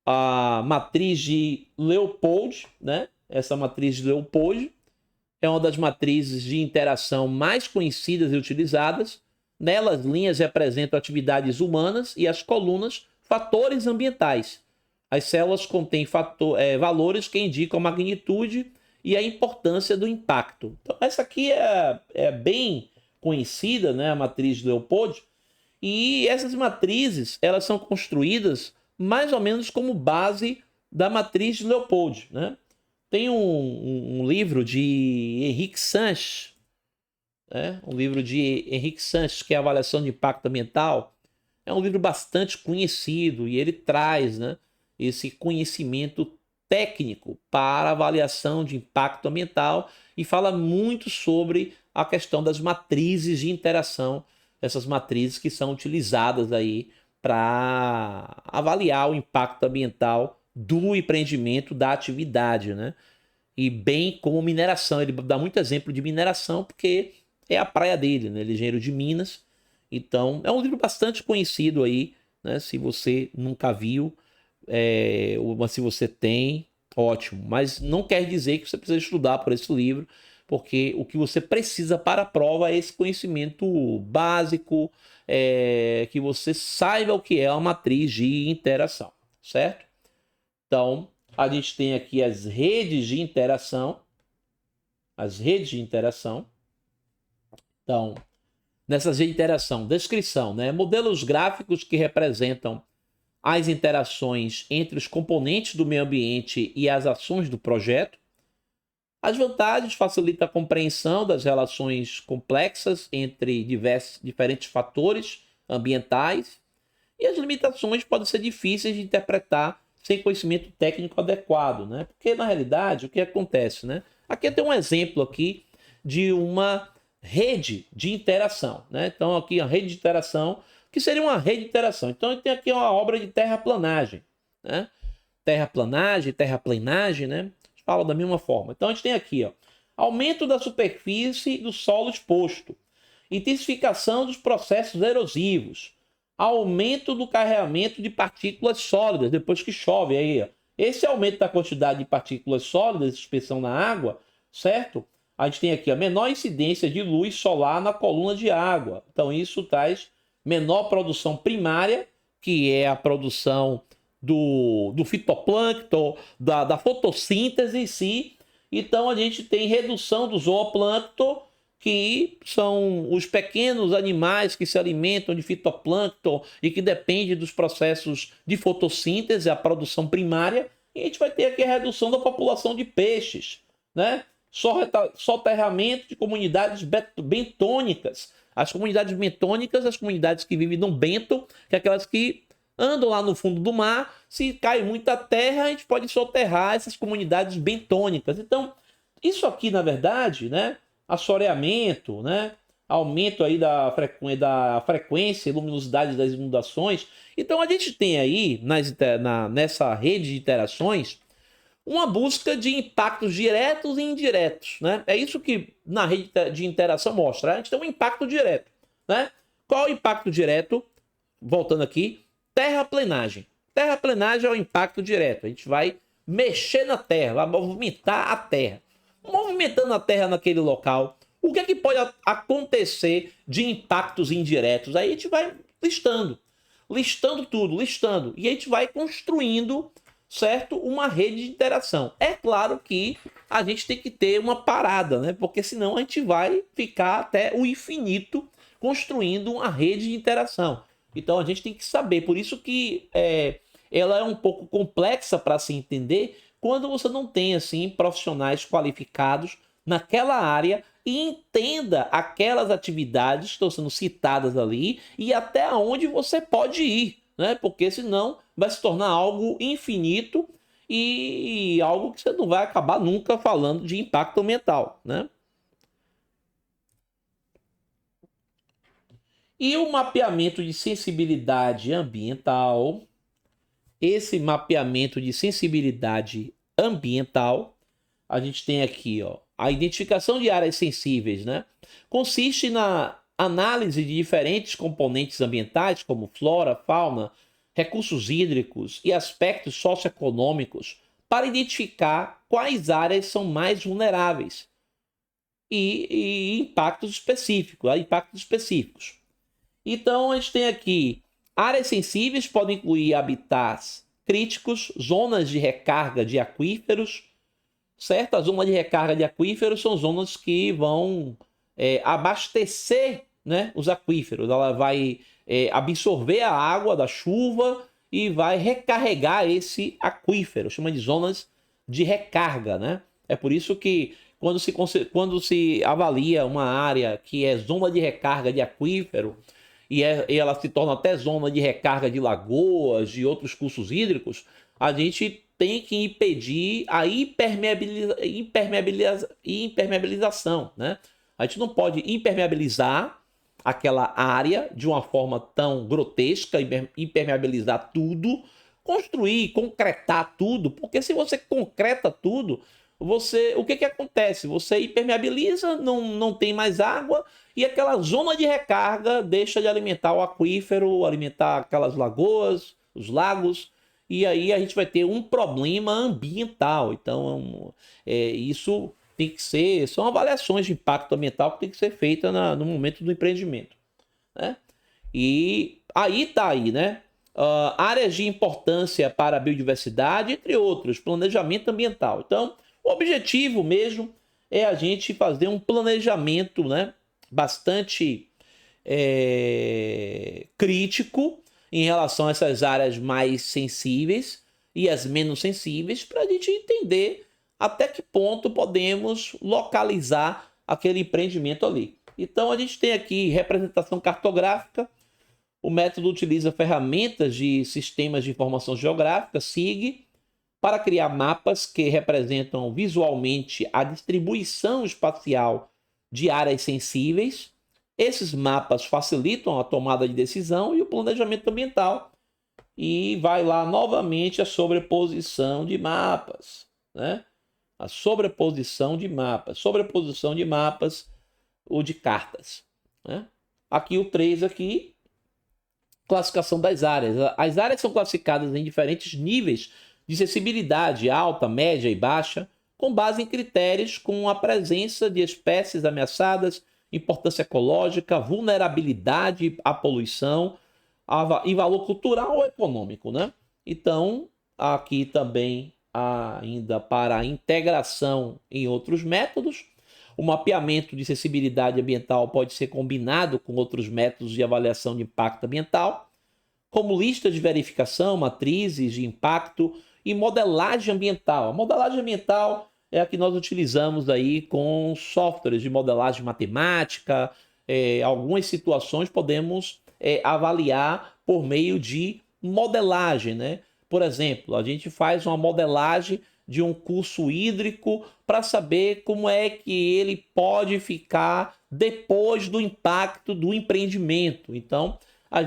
a matriz de Leopold, né? Essa matriz de Leopold é uma das matrizes de interação mais conhecidas e utilizadas. Nela, as linhas representam atividades humanas e as colunas, fatores ambientais. As células contêm valores que indicam a magnitude e a importância do impacto. Então, essa aqui é bem conhecida, né? A matriz de Leopold. E essas matrizes, elas são construídas mais ou menos como base da matriz de Leopold, né? Tem um livro de Henrique Sanches, né? Um livro de Henrique Sanches, que é a Avaliação de Impacto Ambiental. É um livro bastante conhecido e ele traz, né, esse conhecimento técnico para avaliação de impacto ambiental e fala muito sobre a questão das matrizes de interação, essas matrizes que são utilizadas aí para avaliar o impacto ambiental do empreendimento, da atividade, né? E bem como mineração, ele dá muito exemplo de mineração porque é a praia dele, né? Ele é engenheiro de Minas, então é um livro bastante conhecido aí, né? Se você nunca viu, mas se você tem, ótimo. Mas não quer dizer que você precisa estudar por esse livro, porque o que você precisa para a prova é esse conhecimento básico, que você saiba o que é uma matriz de interação, certo? Então, a gente tem aqui as redes de interação. As redes de interação. Então, nessas redes de interação, descrição, né? Modelos gráficos que representam as interações entre os componentes do meio ambiente e as ações do projeto. As vantagens facilitam a compreensão das relações complexas entre diferentes fatores ambientais. E as limitações podem ser difíceis de interpretar sem conhecimento técnico adequado, né? Porque, na realidade, o que acontece, né? Aqui tem um exemplo aqui de uma rede de interação, né? Então, aqui a rede de interação, que seria uma rede de interação. Então, tem aqui uma obra de terraplanagem, né? Terraplanagem, né? Fala da mesma forma. Então, a gente tem aqui, ó, aumento da superfície do solo exposto, intensificação dos processos erosivos, aumento do carregamento de partículas sólidas depois que chove. Aí, esse aumento da quantidade de partículas sólidas de suspensão na água, certo? A gente tem aqui a menor incidência de luz solar na coluna de água. Então, isso traz menor produção primária, que é a produção do fitoplâncton, da fotossíntese em si. Então, a gente tem redução do zooplâncton, que são os pequenos animais que se alimentam de fitoplâncton e que dependem dos processos de fotossíntese, a produção primária. E a gente vai ter aqui a redução da população de peixes, né? Soterramento de comunidades bentônicas. As comunidades bentônicas, as comunidades que vivem no bento, que é aquelas que andam lá no fundo do mar. Se cai muita terra, a gente pode soterrar essas comunidades bentônicas. Então, isso aqui, na verdade, né? Assoreamento, né? Aumento aí da frequência e luminosidade das inundações. Então, a gente tem aí, nessa rede de interações, uma busca de impactos diretos e indiretos, né? É isso que na rede de interação mostra. A gente tem um impacto direto, né? Qual é o impacto direto? Voltando aqui, terraplenagem. Terraplenagem é o impacto direto. A gente vai mexer na terra, vai movimentar a terra. Movimentando a terra naquele local, o que é que pode acontecer de impactos indiretos? Aí a gente vai listando tudo, e a gente vai construindo, certo, uma rede de interação. É claro que a gente tem que ter uma parada, né? Porque senão a gente vai ficar até o infinito construindo uma rede de interação. Então a gente tem que saber, por isso que ela é um pouco complexa para se entender quando você não tem assim profissionais qualificados naquela área e entenda aquelas atividades que estão sendo citadas ali e até onde você pode ir, né? Porque senão vai se tornar algo infinito e algo que você não vai acabar nunca falando de impacto ambiental, né? E o mapeamento de sensibilidade ambiental, esse mapeamento de sensibilidade ambiental, a gente tem aqui, ó, a identificação de áreas sensíveis, né? Consiste na análise de diferentes componentes ambientais, como flora, fauna, recursos hídricos e aspectos socioeconômicos, para identificar quais áreas são mais vulneráveis e impactos específicos. Então, a gente tem aqui áreas sensíveis podem incluir habitats críticos, zonas de recarga de aquíferos, certo? A zona de recarga de aquíferos são zonas que vão abastecer, né, os aquíferos. Ela vai absorver a água da chuva e vai recarregar esse aquífero. Chama de zonas de recarga, né? É por isso que quando se avalia uma área que é zona de recarga de aquífero, e ela se torna até zona de recarga de lagoas e outros cursos hídricos, a gente tem que impedir a impermeabilização, né? A gente não pode impermeabilizar aquela área de uma forma tão grotesca, impermeabilizar tudo, construir, concretar tudo, porque se você concreta tudo, o que acontece? Você impermeabiliza, não tem mais água, e aquela zona de recarga deixa de alimentar o aquífero, alimentar aquelas lagoas, os lagos, e aí a gente vai ter um problema ambiental. Então, isso tem que ser, são avaliações de impacto ambiental que tem que ser feita no momento do empreendimento, né? E aí tá aí, né? Áreas de importância para a biodiversidade, entre outros, planejamento ambiental. Então, o objetivo mesmo é a gente fazer um planejamento, né, bastante crítico em relação a essas áreas mais sensíveis e as menos sensíveis, para a gente entender até que ponto podemos localizar aquele empreendimento ali. Então a gente tem aqui representação cartográfica. O método utiliza ferramentas de sistemas de informação geográfica, SIG, para criar mapas que representam visualmente a distribuição espacial de áreas sensíveis. Esses mapas facilitam a tomada de decisão e o planejamento ambiental. E vai lá novamente a sobreposição de mapas, né? A sobreposição de mapas. Sobreposição de mapas ou de cartas, né? Aqui o 3 aqui, classificação das áreas. As áreas são classificadas em diferentes níveis de sensibilidade, alta, média e baixa, com base em critérios como a presença de espécies ameaçadas, importância ecológica, vulnerabilidade à poluição e valor cultural ou econômico, né? Então, aqui também ainda para a integração em outros métodos. O mapeamento de sensibilidade ambiental pode ser combinado com outros métodos de avaliação de impacto ambiental, como listas de verificação, matrizes de impacto e modelagem ambiental. A modelagem ambiental é a que nós utilizamos aí com softwares de modelagem matemática. Algumas situações podemos avaliar por meio de modelagem, né? Por exemplo, a gente faz uma modelagem de um curso hídrico para saber como é que ele pode ficar depois do impacto do empreendimento. Então,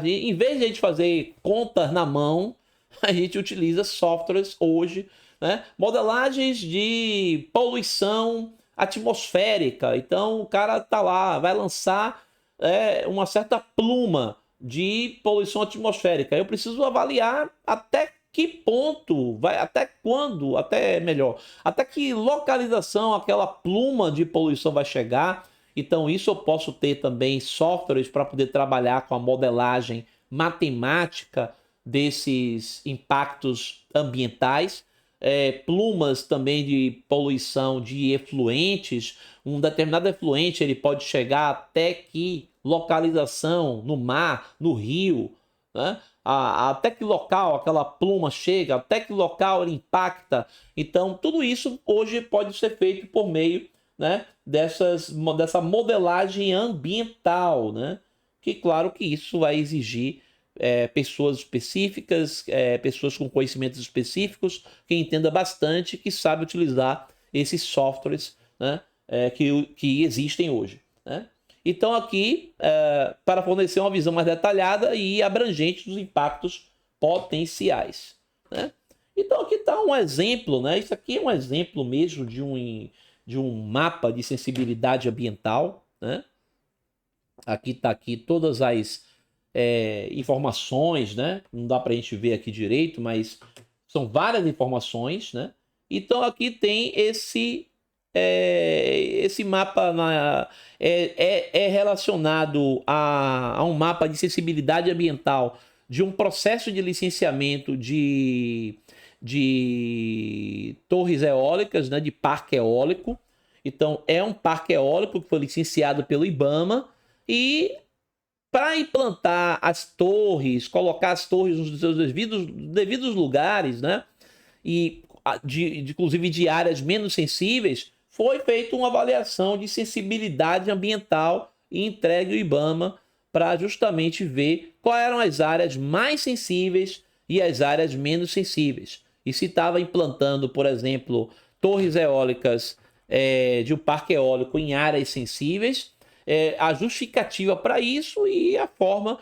em vez de a gente fazer contas na mão, a gente utiliza softwares hoje, né? Modelagens de poluição atmosférica. Então, o cara tá lá, vai lançar uma certa pluma de poluição atmosférica. Eu preciso avaliar até que ponto, até quando, até que localização aquela pluma de poluição vai chegar. Então, isso eu posso ter também softwares para poder trabalhar com a modelagem matemática desses impactos ambientais. Plumas também de poluição de efluentes. Um determinado efluente ele pode chegar até que localização no mar, no rio, né? Até que local aquela pluma chega, até que local ele impacta. Então, tudo isso hoje pode ser feito por meio, né, dessa modelagem ambiental, né? Que claro que isso vai exigir pessoas específicas, pessoas com conhecimentos específicos, que entenda bastante, que sabe utilizar esses softwares, né, que existem hoje, né? Então aqui, para fornecer uma visão mais detalhada e abrangente dos impactos potenciais, né? Então aqui está um exemplo, né? Isso aqui é um exemplo mesmo de um mapa de sensibilidade ambiental, né? Aqui está aqui todas as informações, né? Não dá para a gente ver aqui direito, mas são várias informações, né? Então aqui tem esse mapa relacionado a um mapa de sensibilidade ambiental de um processo de licenciamento de torres eólicas, né, de parque eólico. Então, é um parque eólico que foi licenciado pelo IBAMA e para implantar as torres, colocar as torres nos seus devidos lugares, né, e inclusive de áreas menos sensíveis, foi feita uma avaliação de sensibilidade ambiental e entregue ao IBAMA para justamente ver quais eram as áreas mais sensíveis e as áreas menos sensíveis. E se estava implantando, por exemplo, torres eólicas de um parque eólico em áreas sensíveis, a justificativa para isso e a forma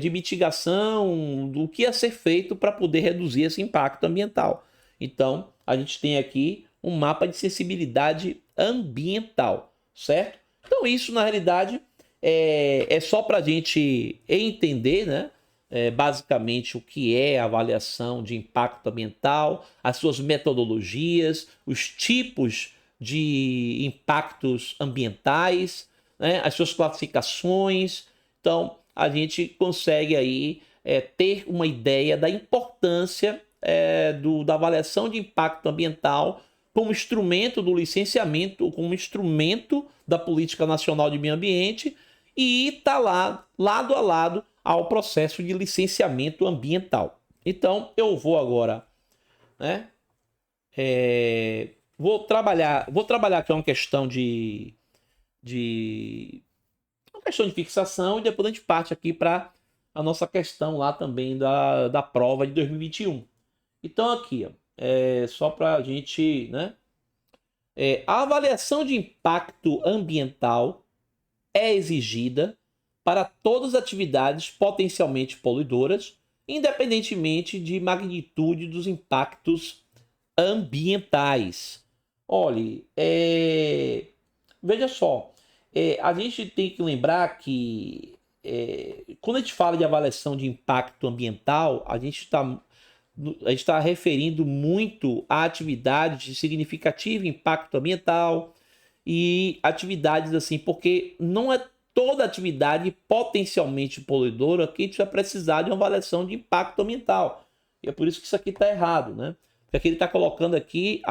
de mitigação do que ia ser feito para poder reduzir esse impacto ambiental. Então, a gente tem aqui um mapa de sensibilidade ambiental, certo? Então, isso, na realidade, é só para a gente entender, né? Basicamente, o que é a avaliação de impacto ambiental, as suas metodologias, os tipos de impactos ambientais, né? As suas classificações. Então, a gente consegue aí ter uma ideia da importância da avaliação de impacto ambiental como instrumento do licenciamento, como instrumento da Política Nacional de Meio Ambiente e está lá, lado a lado, ao processo de licenciamento ambiental. Então, eu vou agora, né, vou trabalhar aqui uma questão uma questão de fixação e depois a gente parte aqui para a nossa questão lá também da prova de 2021. Então aqui, ó, só para a gente, né? A avaliação de impacto ambiental é exigida para todas as atividades potencialmente poluidoras, independentemente de magnitude dos impactos ambientais. Olhe, veja só, a gente tem que lembrar que quando a gente fala de avaliação de impacto ambiental, a gente está referindo muito a atividades de significativo impacto ambiental e atividades assim, porque não é toda atividade potencialmente poluidora que a gente vai precisar de uma avaliação de impacto ambiental. E é por isso que isso aqui está errado, né? Porque aqui ele está colocando aqui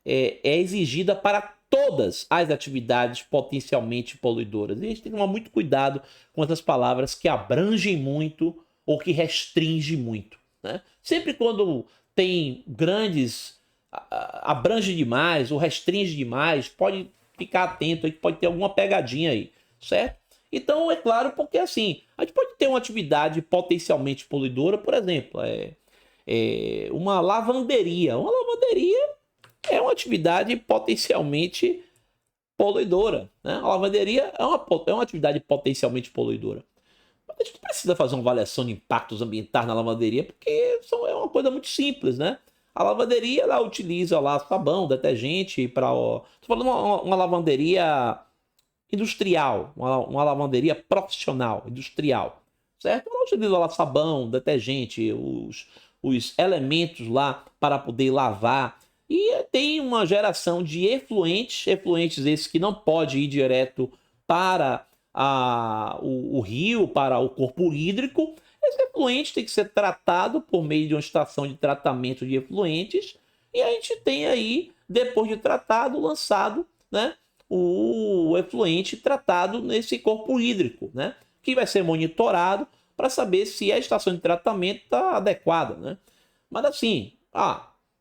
é exigida para todas as atividades potencialmente poluidoras. E a gente tem que tomar muito cuidado com essas palavras que abrangem muito ou que restringem muito, né? Sempre quando tem grandes abrange demais ou restringe demais, pode ficar atento aí que pode ter alguma pegadinha aí, certo? Então, é claro, porque assim, a gente pode ter uma atividade potencialmente poluidora, por exemplo, uma lavanderia. Uma lavanderia é uma atividade potencialmente poluidora, né? A lavanderia é uma atividade potencialmente poluidora. A gente não precisa fazer uma avaliação de impactos ambientais na lavanderia, porque é uma coisa muito simples, né? A lavanderia, ela utiliza lá sabão, detergente para... Estou falando uma lavanderia industrial, uma lavanderia profissional, industrial, certo? Ela utiliza lá sabão, detergente, os elementos lá para poder lavar. E tem uma geração de efluentes esses que não pode ir direto para o rio, para o corpo hídrico. Esse efluente tem que ser tratado por meio de uma estação de tratamento de efluentes. E a gente tem aí, depois de tratado, lançado, né, o efluente tratado nesse corpo hídrico, né, que vai ser monitorado para saber se a estação de tratamento está adequada, né? Mas assim,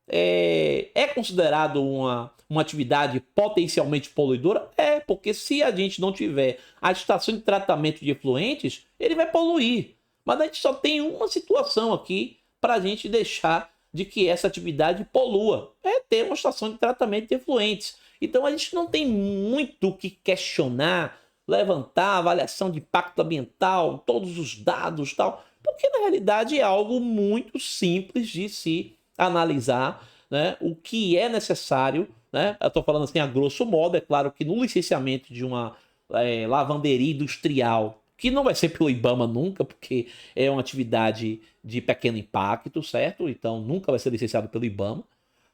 é considerado uma atividade potencialmente poluidora? É, porque se a gente não tiver a estação de tratamento de efluentes, ele vai poluir. Mas a gente só tem uma situação aqui para a gente deixar de que essa atividade polua. É ter uma estação de tratamento de efluentes. Então a gente não tem muito o que questionar, levantar avaliação de impacto ambiental, todos os dados, tal, porque na realidade é algo muito simples de se analisar, né, o que é necessário, né? Eu estou falando assim a grosso modo, é claro que no licenciamento de uma lavanderia industrial, que não vai ser pelo IBAMA nunca, porque é uma atividade de pequeno impacto, certo? Então nunca vai ser licenciado pelo IBAMA,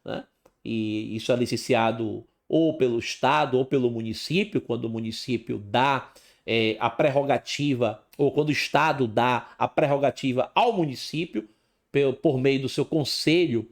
né? E isso é licenciado ou pelo Estado ou pelo município, quando o município dá a prerrogativa, ou quando o Estado dá a prerrogativa ao município, por meio do seu Conselho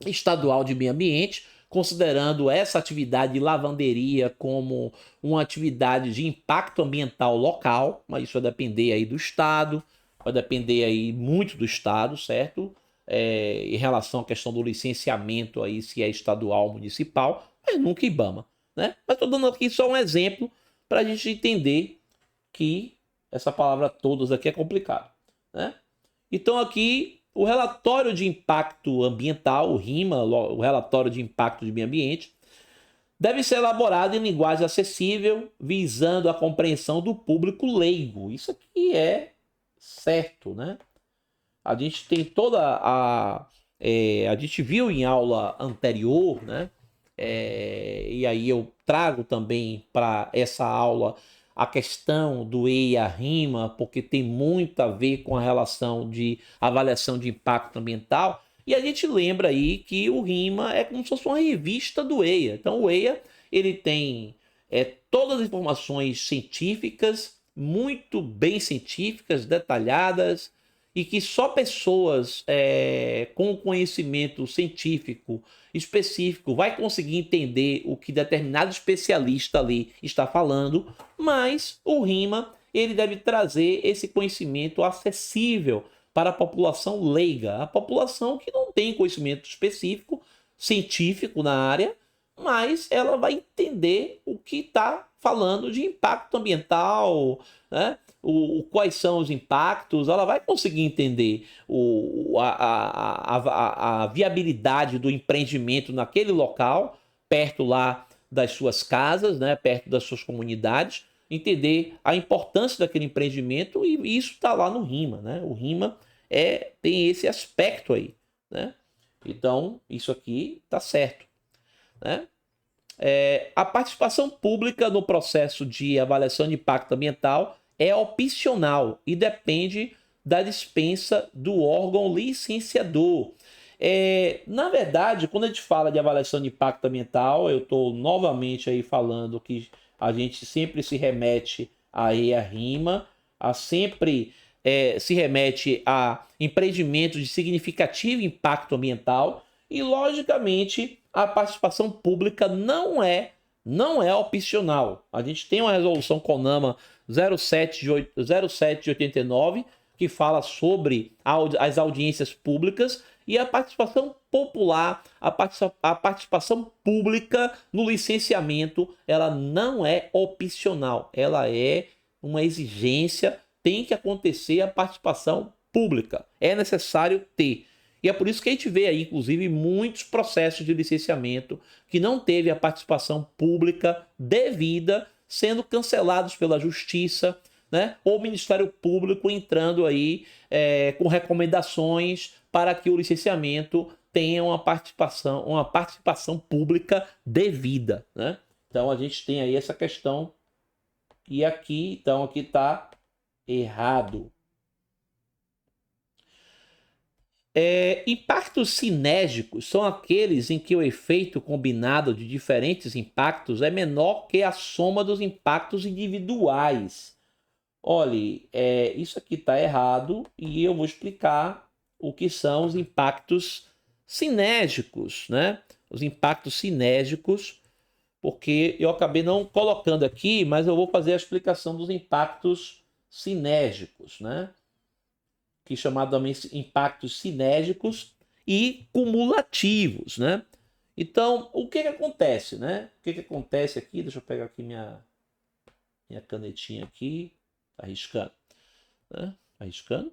Estadual de Meio Ambiente, considerando essa atividade de lavanderia como uma atividade de impacto ambiental local, mas isso vai depender aí do Estado, vai depender aí muito do Estado, certo? Em relação à questão do licenciamento aí, se é estadual ou municipal, mas nunca IBAMA, né? Mas estou dando aqui só um exemplo para a gente entender que essa palavra todas aqui é complicado, né? Então aqui o relatório de impacto ambiental, o RIMA, o relatório de impacto de meio ambiente, deve ser elaborado em linguagem acessível, visando a compreensão do público leigo. Isso aqui é certo, né? A gente tem toda a gente viu em aula anterior, né? E aí eu trago também para essa aula a questão do EIA-RIMA, porque tem muito a ver com a relação de avaliação de impacto ambiental. E a gente lembra aí que o RIMA é como se fosse uma revista do EIA. Então o EIA ele tem todas as informações científicas, muito bem científicas, detalhadas, e que só pessoas com conhecimento científico específico vai conseguir entender o que determinado especialista ali está falando, mas o RIMA ele deve trazer esse conhecimento acessível para a população leiga, a população que não tem conhecimento específico científico na área, mas ela vai entender o que está falando de impacto ambiental, né? Quais são os impactos, ela vai conseguir entender a viabilidade do empreendimento naquele local, perto lá das suas casas, né, perto das suas comunidades, entender a importância daquele empreendimento, e isso está lá no RIMA, né? O RIMA tem esse aspecto aí, né? Então, isso aqui está certo. né? A participação pública no processo de avaliação de impacto ambiental é opcional e depende da dispensa do órgão licenciador. Na verdade, quando a gente fala de avaliação de impacto ambiental, eu estou novamente aí falando que a gente sempre se remete aí à RIMA, sempre se remete a empreendimentos de significativo impacto ambiental e, logicamente, a participação pública não é opcional. A gente tem uma resolução CONAMA 07 de 89 que fala sobre as audiências públicas e a participação popular, a participação pública no licenciamento, ela não é opcional, ela é uma exigência, tem que acontecer a participação pública, é necessário ter. E é por isso que a gente vê aí, inclusive, muitos processos de licenciamento que não teve a participação pública devida, sendo cancelados pela Justiça, né? Ou o Ministério Público entrando aí com recomendações para que o licenciamento tenha uma participação pública devida, né? Então a gente tem aí essa questão e aqui está errado. Impactos sinérgicos são aqueles em que o efeito combinado de diferentes impactos é menor que a soma dos impactos individuais. Olhe, isso aqui está errado e eu vou explicar o que são os impactos sinérgicos, né? Os impactos sinérgicos, porque eu acabei não colocando aqui, mas eu vou fazer a explicação dos impactos sinérgicos, né? Que é chamado também impactos sinérgicos e cumulativos, né? Então, o que acontece, né? O que acontece aqui? Deixa eu pegar aqui minha canetinha aqui. Tá arriscando, né? Tá arriscando?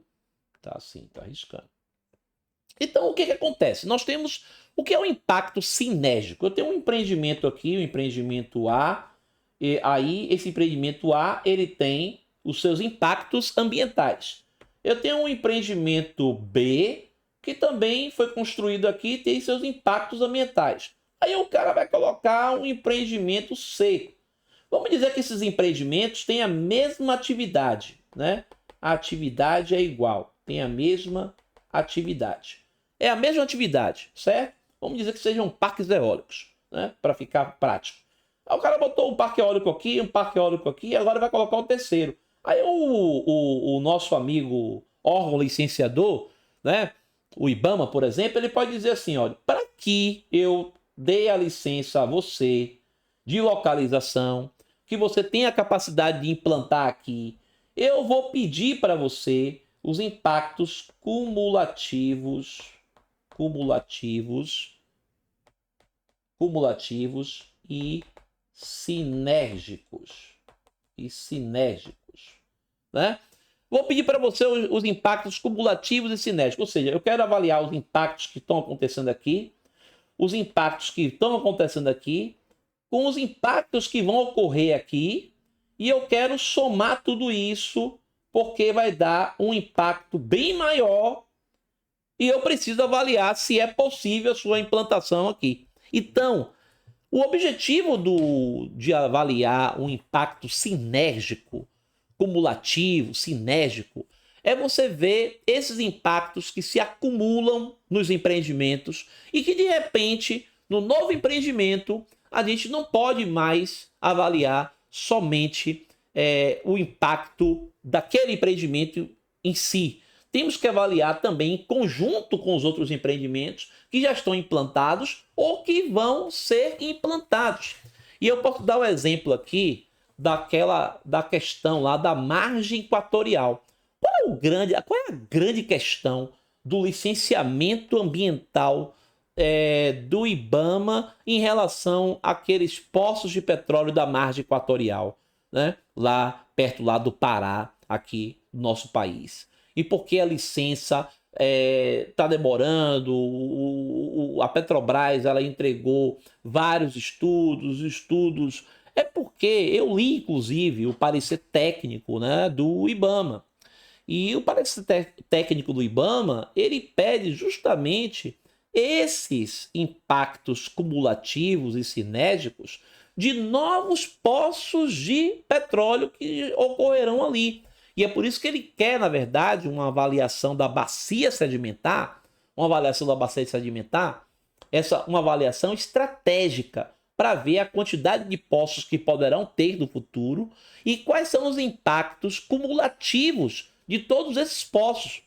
Tá sim, tá arriscando. Então, o que acontece? Nós temos o que é o impacto sinérgico. Eu tenho um empreendimento aqui, o empreendimento A, e aí esse empreendimento A, ele tem os seus impactos ambientais. Eu tenho um empreendimento B, que também foi construído aqui e tem seus impactos ambientais. Aí o cara vai colocar um empreendimento C. Vamos dizer que esses empreendimentos têm a mesma atividade, né? A atividade é igual, tem a mesma atividade. É a mesma atividade, certo? Vamos dizer que sejam parques eólicos, né? Para ficar prático. Aí o cara botou um parque eólico aqui, um parque eólico aqui, e agora vai colocar o terceiro. Aí o nosso amigo órgão licenciador, né? O IBAMA, por exemplo, ele pode dizer assim, olha, para que eu dê a licença a você de localização, que você tenha a capacidade de implantar aqui, eu vou pedir para você os impactos cumulativos e sinérgicos. Né? Vou pedir para você os impactos cumulativos e sinérgicos, ou seja, eu quero avaliar os impactos que estão acontecendo aqui, os impactos que estão acontecendo aqui, com os impactos que vão ocorrer aqui, e eu quero somar tudo isso, porque vai dar um impacto bem maior, e eu preciso avaliar se é possível a sua implantação aqui. Então, o objetivo de avaliar um impacto sinérgico, cumulativo, sinérgico, é você ver esses impactos que se acumulam nos empreendimentos e que, de repente, no novo empreendimento, a gente não pode mais avaliar somente o impacto daquele empreendimento em si. Temos que avaliar também em conjunto com os outros empreendimentos que já estão implantados ou que vão ser implantados. E eu posso dar um exemplo aqui da questão lá da margem equatorial. Qual é a grande questão do licenciamento ambiental do IBAMA em relação àqueles poços de petróleo da margem equatorial, né? Lá perto lá do Pará, aqui no nosso país? E por que a licença está demorando? A Petrobras ela entregou vários estudos. É porque eu li, inclusive, o parecer técnico, né, do IBAMA. E o parecer técnico do IBAMA, ele pede justamente esses impactos cumulativos e sinérgicos de novos poços de petróleo que ocorrerão ali. E é por isso que ele quer, na verdade, uma avaliação da bacia sedimentar, uma avaliação estratégica para ver a quantidade de poços que poderão ter no futuro e quais são os impactos cumulativos de todos esses poços.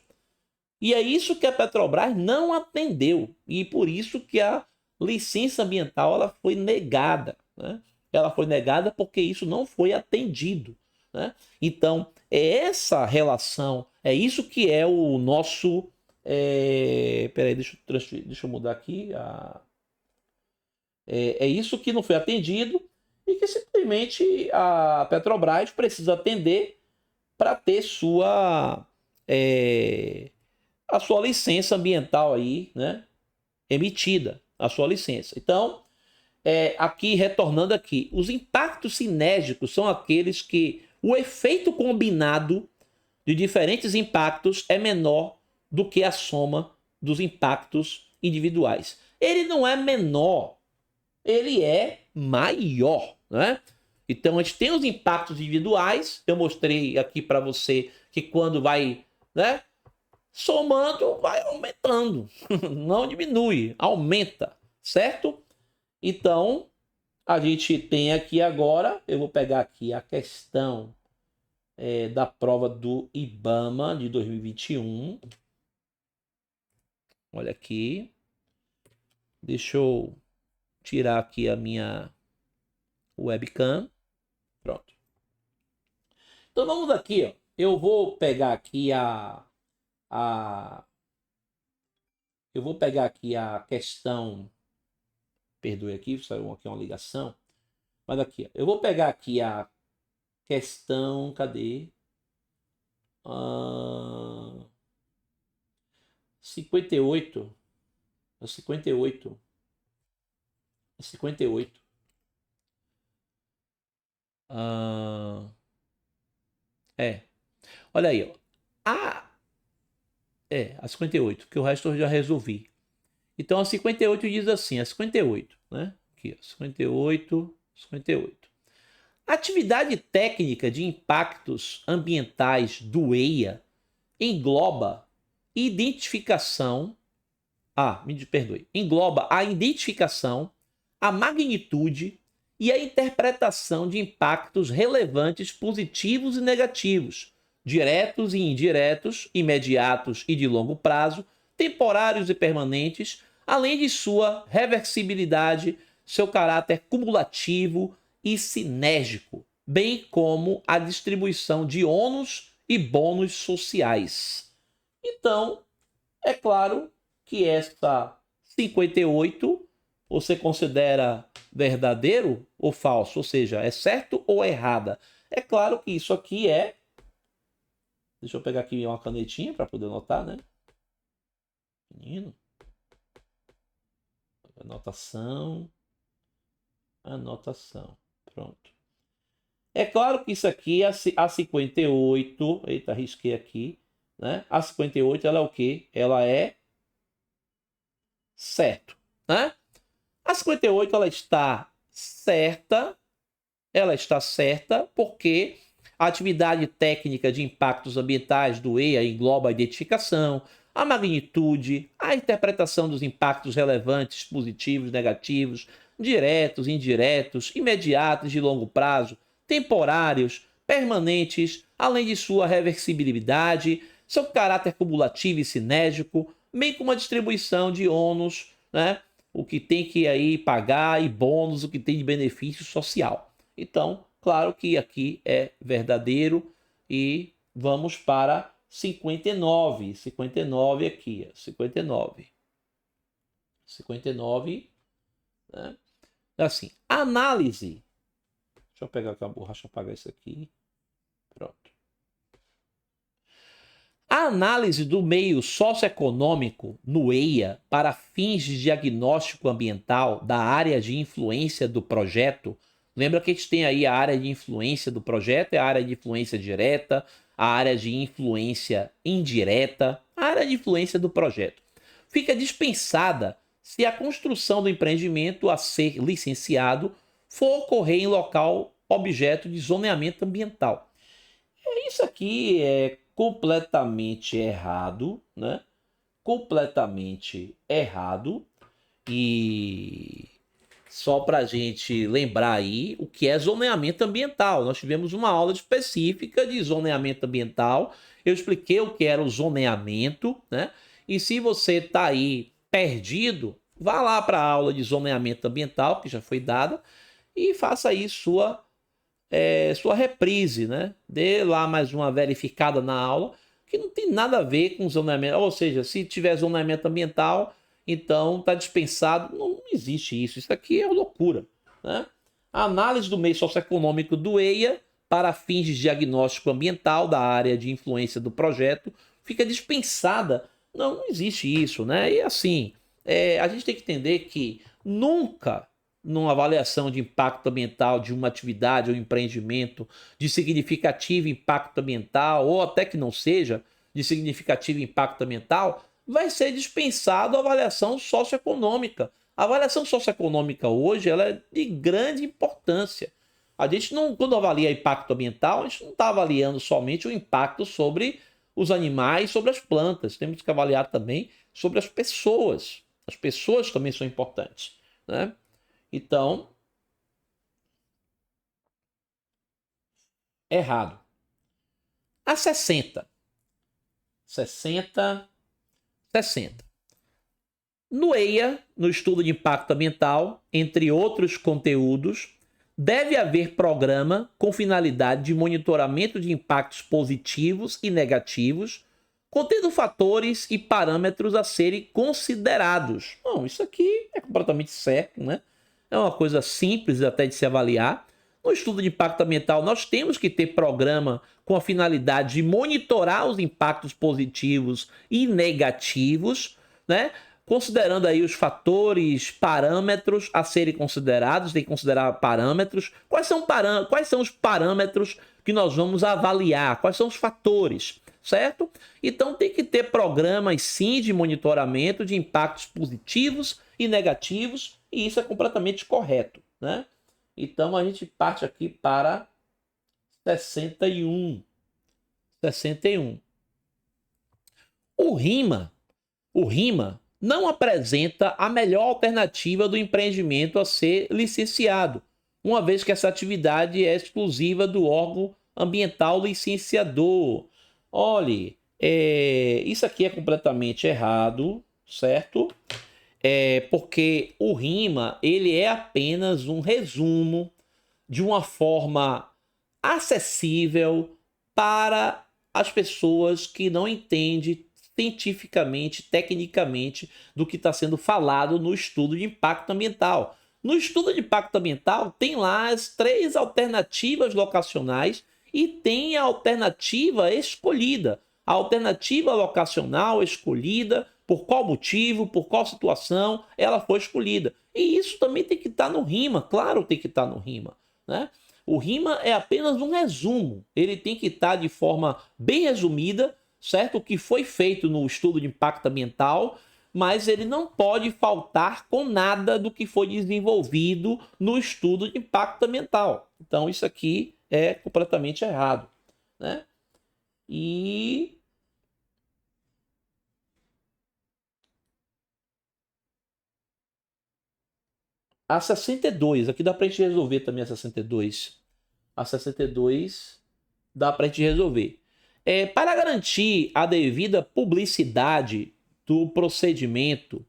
E é isso que a Petrobras não atendeu. E por isso que a licença ambiental ela foi negada. Né? Ela foi negada porque isso não foi atendido. Né? Então, é essa relação, é isso que é o nosso... Peraí, deixa eu mudar aqui. É isso que não foi atendido e que simplesmente a Petrobras precisa atender para ter a sua licença ambiental aí, né, emitida, a sua licença. Então, aqui retornando aqui, os impactos sinérgicos são aqueles que o efeito combinado de diferentes impactos é menor do que a soma dos impactos individuais. Ele não é menor, ele é maior, né? Então a gente tem os impactos individuais. Eu mostrei aqui para você que quando vai, né, somando, vai aumentando, não diminui, aumenta, certo? Então a gente tem aqui agora, eu vou pegar aqui a questão da prova do IBAMA de 2021. Olha aqui, deixa eu tirar aqui a minha webcam. Pronto. Então vamos aqui, ó. Eu vou pegar aqui eu vou pegar aqui a questão. Perdoe aqui, saiu aqui uma ligação. Mas aqui, ó. Eu vou pegar aqui a questão. Cadê? 58. 58. 58. Olha aí, ó. A 58, que o resto eu já resolvi. Então a 58 diz assim, a 58, né? Aqui, ó, 58. A atividade técnica de impactos ambientais do EIA engloba engloba a identificação, a magnitude e a interpretação de impactos relevantes positivos e negativos, diretos e indiretos, imediatos e de longo prazo, temporários e permanentes, além de sua reversibilidade, seu caráter cumulativo e sinérgico, bem como a distribuição de ônus e bônus sociais. Então, é claro que esta 58 você considera verdadeiro ou falso, ou seja, é certo ou errada. É claro que isso aqui é... Deixa eu pegar aqui uma canetinha para poder anotar, né? Menino. Anotação. Pronto. É claro que isso aqui, a 58... Eita, risquei aqui. Né? A 58, ela é o quê? Ela é certo. Né? A 58, ela está certa. Ela está certa porque a atividade técnica de impactos ambientais do EIA engloba a identificação, a magnitude, a interpretação dos impactos relevantes, positivos, negativos, diretos, indiretos, imediatos de longo prazo, temporários, permanentes, além de sua reversibilidade, seu caráter cumulativo e sinérgico, bem como a distribuição de ônus, né? O que tem que aí pagar e bônus, o que tem de benefício social. Então, claro que aqui é verdadeiro e vamos para 59. 59 aqui, 59. 59, né? Assim, análise. Deixa eu pegar aqui a borracha, apagar isso aqui. Pronto. A análise do meio socioeconômico no EIA para fins de diagnóstico ambiental da área de influência do projeto. Lembra que a gente tem aí a área de influência do projeto, a área de influência direta, a área de influência indireta, a área de influência do projeto. fica dispensada se a construção do empreendimento a ser licenciado for ocorrer em local objeto de zoneamento ambiental. Isso aqui é completamente errado, né? Completamente errado. E só para a gente lembrar aí o que é zoneamento ambiental. Nós tivemos uma aula específica de zoneamento ambiental. Eu expliquei o que era o zoneamento, né? E se você está aí perdido, vá lá para a aula de zoneamento ambiental, que já foi dada, e faça aí sua reprise, né? Dê lá mais uma verificada na aula, que não tem nada a ver com zoneamento. Ou seja, se tiver zoneamento ambiental, então está dispensado. Não existe isso. Isso aqui é loucura, né? A análise do meio socioeconômico do EIA para fins de diagnóstico ambiental da área de influência do projeto fica dispensada. Não existe isso, né? E assim, a gente tem que entender que nunca numa avaliação de impacto ambiental de uma atividade ou empreendimento de significativo impacto ambiental, ou até que não seja de significativo impacto ambiental, vai ser dispensado a avaliação socioeconômica. A avaliação socioeconômica hoje ela é de grande importância. A gente não, quando avalia impacto ambiental, a gente não está avaliando somente o impacto sobre os animais, sobre as plantas. Temos que avaliar também sobre as pessoas. As pessoas também são importantes, né? Então, errado. A 60. 60. 60. No EIA, no estudo de impacto ambiental, entre outros conteúdos, deve haver programa com finalidade de monitoramento de impactos positivos e negativos, contendo fatores e parâmetros a serem considerados. Bom, isso aqui é completamente certo, né? É uma coisa simples até de se avaliar. No estudo de impacto ambiental, nós temos que ter programa com a finalidade de monitorar os impactos positivos e negativos, né? Considerando aí os fatores, parâmetros a serem considerados, tem que considerar parâmetros. Quais são os parâmetros que nós vamos avaliar? Quais são os fatores, certo? Então tem que ter programas sim de monitoramento de impactos positivos e negativos, e isso é completamente correto, né? Então a gente parte aqui para 61. 61. O RIMA não apresenta a melhor alternativa do empreendimento a ser licenciado, uma vez que essa atividade é exclusiva do órgão ambiental licenciador. Olhe, isso aqui é completamente errado, certo? Porque o RIMA ele é apenas um resumo de uma forma acessível para as pessoas que não entendem cientificamente, tecnicamente, do que está sendo falado no estudo de impacto ambiental. No estudo de impacto ambiental, tem lá as 3 alternativas locacionais e tem a alternativa escolhida. A alternativa locacional escolhida, por qual motivo, por qual situação ela foi escolhida. E isso também tem que estar no RIMA, claro, tem que estar no RIMA, né? O RIMA é apenas um resumo, ele tem que estar de forma bem resumida, certo? O que foi feito no estudo de impacto ambiental, mas ele não pode faltar com nada do que foi desenvolvido no estudo de impacto ambiental. Então isso aqui é completamente errado, né? E a 62, aqui dá para a gente resolver também a 62. A 62 dá para a gente resolver. Para garantir a devida publicidade do procedimento,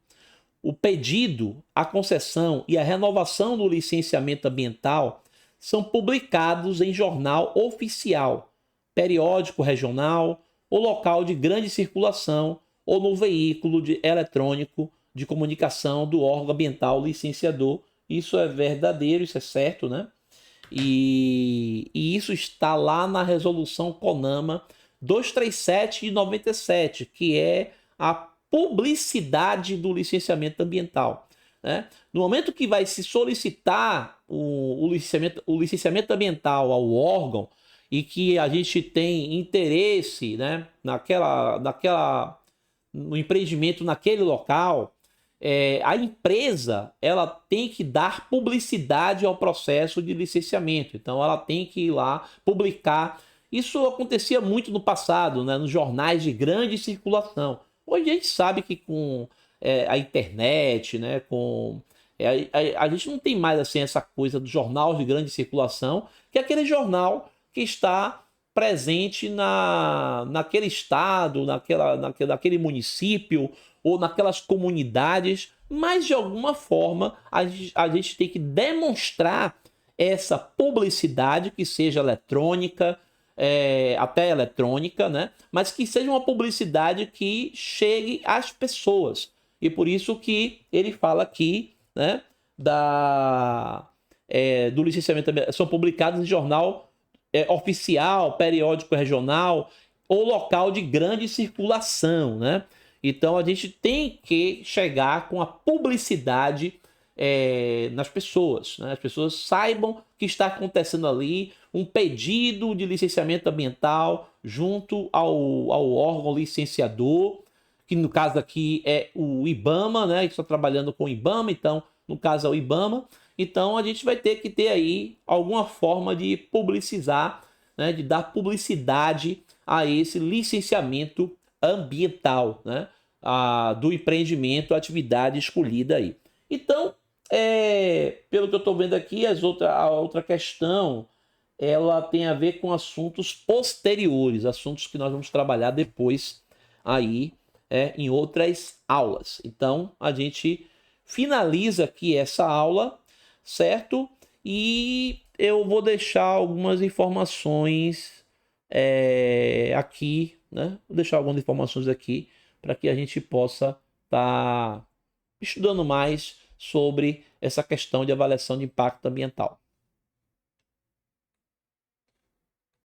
o pedido, a concessão e a renovação do licenciamento ambiental são publicados em jornal oficial, periódico regional ou local de grande circulação ou no veículo eletrônico de comunicação do órgão ambiental licenciador. Isso é verdadeiro, isso é certo, né? E isso está lá na resolução CONAMA 237 de 97, que é a publicidade do licenciamento ambiental, né? No momento que vai se solicitar o licenciamento ambiental ao órgão e que a gente tem interesse, né, no empreendimento naquele local, a empresa ela tem que dar publicidade ao processo de licenciamento. Então ela tem que ir lá publicar. Isso acontecia muito no passado, né, nos jornais de grande circulação. Hoje a gente sabe que com a internet, né, a gente não tem mais assim essa coisa do jornal de grande circulação, que é aquele jornal que está presente naquele estado, naquele município ou naquelas comunidades, mas de alguma forma a gente tem que demonstrar essa publicidade, que seja eletrônica, até eletrônica, né? Mas que seja uma publicidade que chegue às pessoas. E por isso que ele fala aqui, né, do licenciamento, são publicados em jornal oficial, periódico regional ou local de grande circulação, né? Então a gente tem que chegar com a publicidade nas pessoas, né? As pessoas saibam que está acontecendo ali um pedido de licenciamento ambiental junto ao órgão licenciador, que no caso aqui é o IBAMA, né? Estou trabalhando com o IBAMA, então no caso é o IBAMA. Então a gente vai ter que ter aí alguma forma de publicizar, né, de dar publicidade a esse licenciamento ambiental, né, do empreendimento, a atividade escolhida aí. Então, pelo que eu estou vendo aqui, a outra questão ela tem a ver com assuntos posteriores, assuntos que nós vamos trabalhar depois aí em outras aulas. Então a gente finaliza aqui essa aula, certo? E eu vou deixar algumas informações aqui, né? Vou deixar algumas informações aqui para que a gente possa estar estudando mais sobre essa questão de avaliação de impacto ambiental.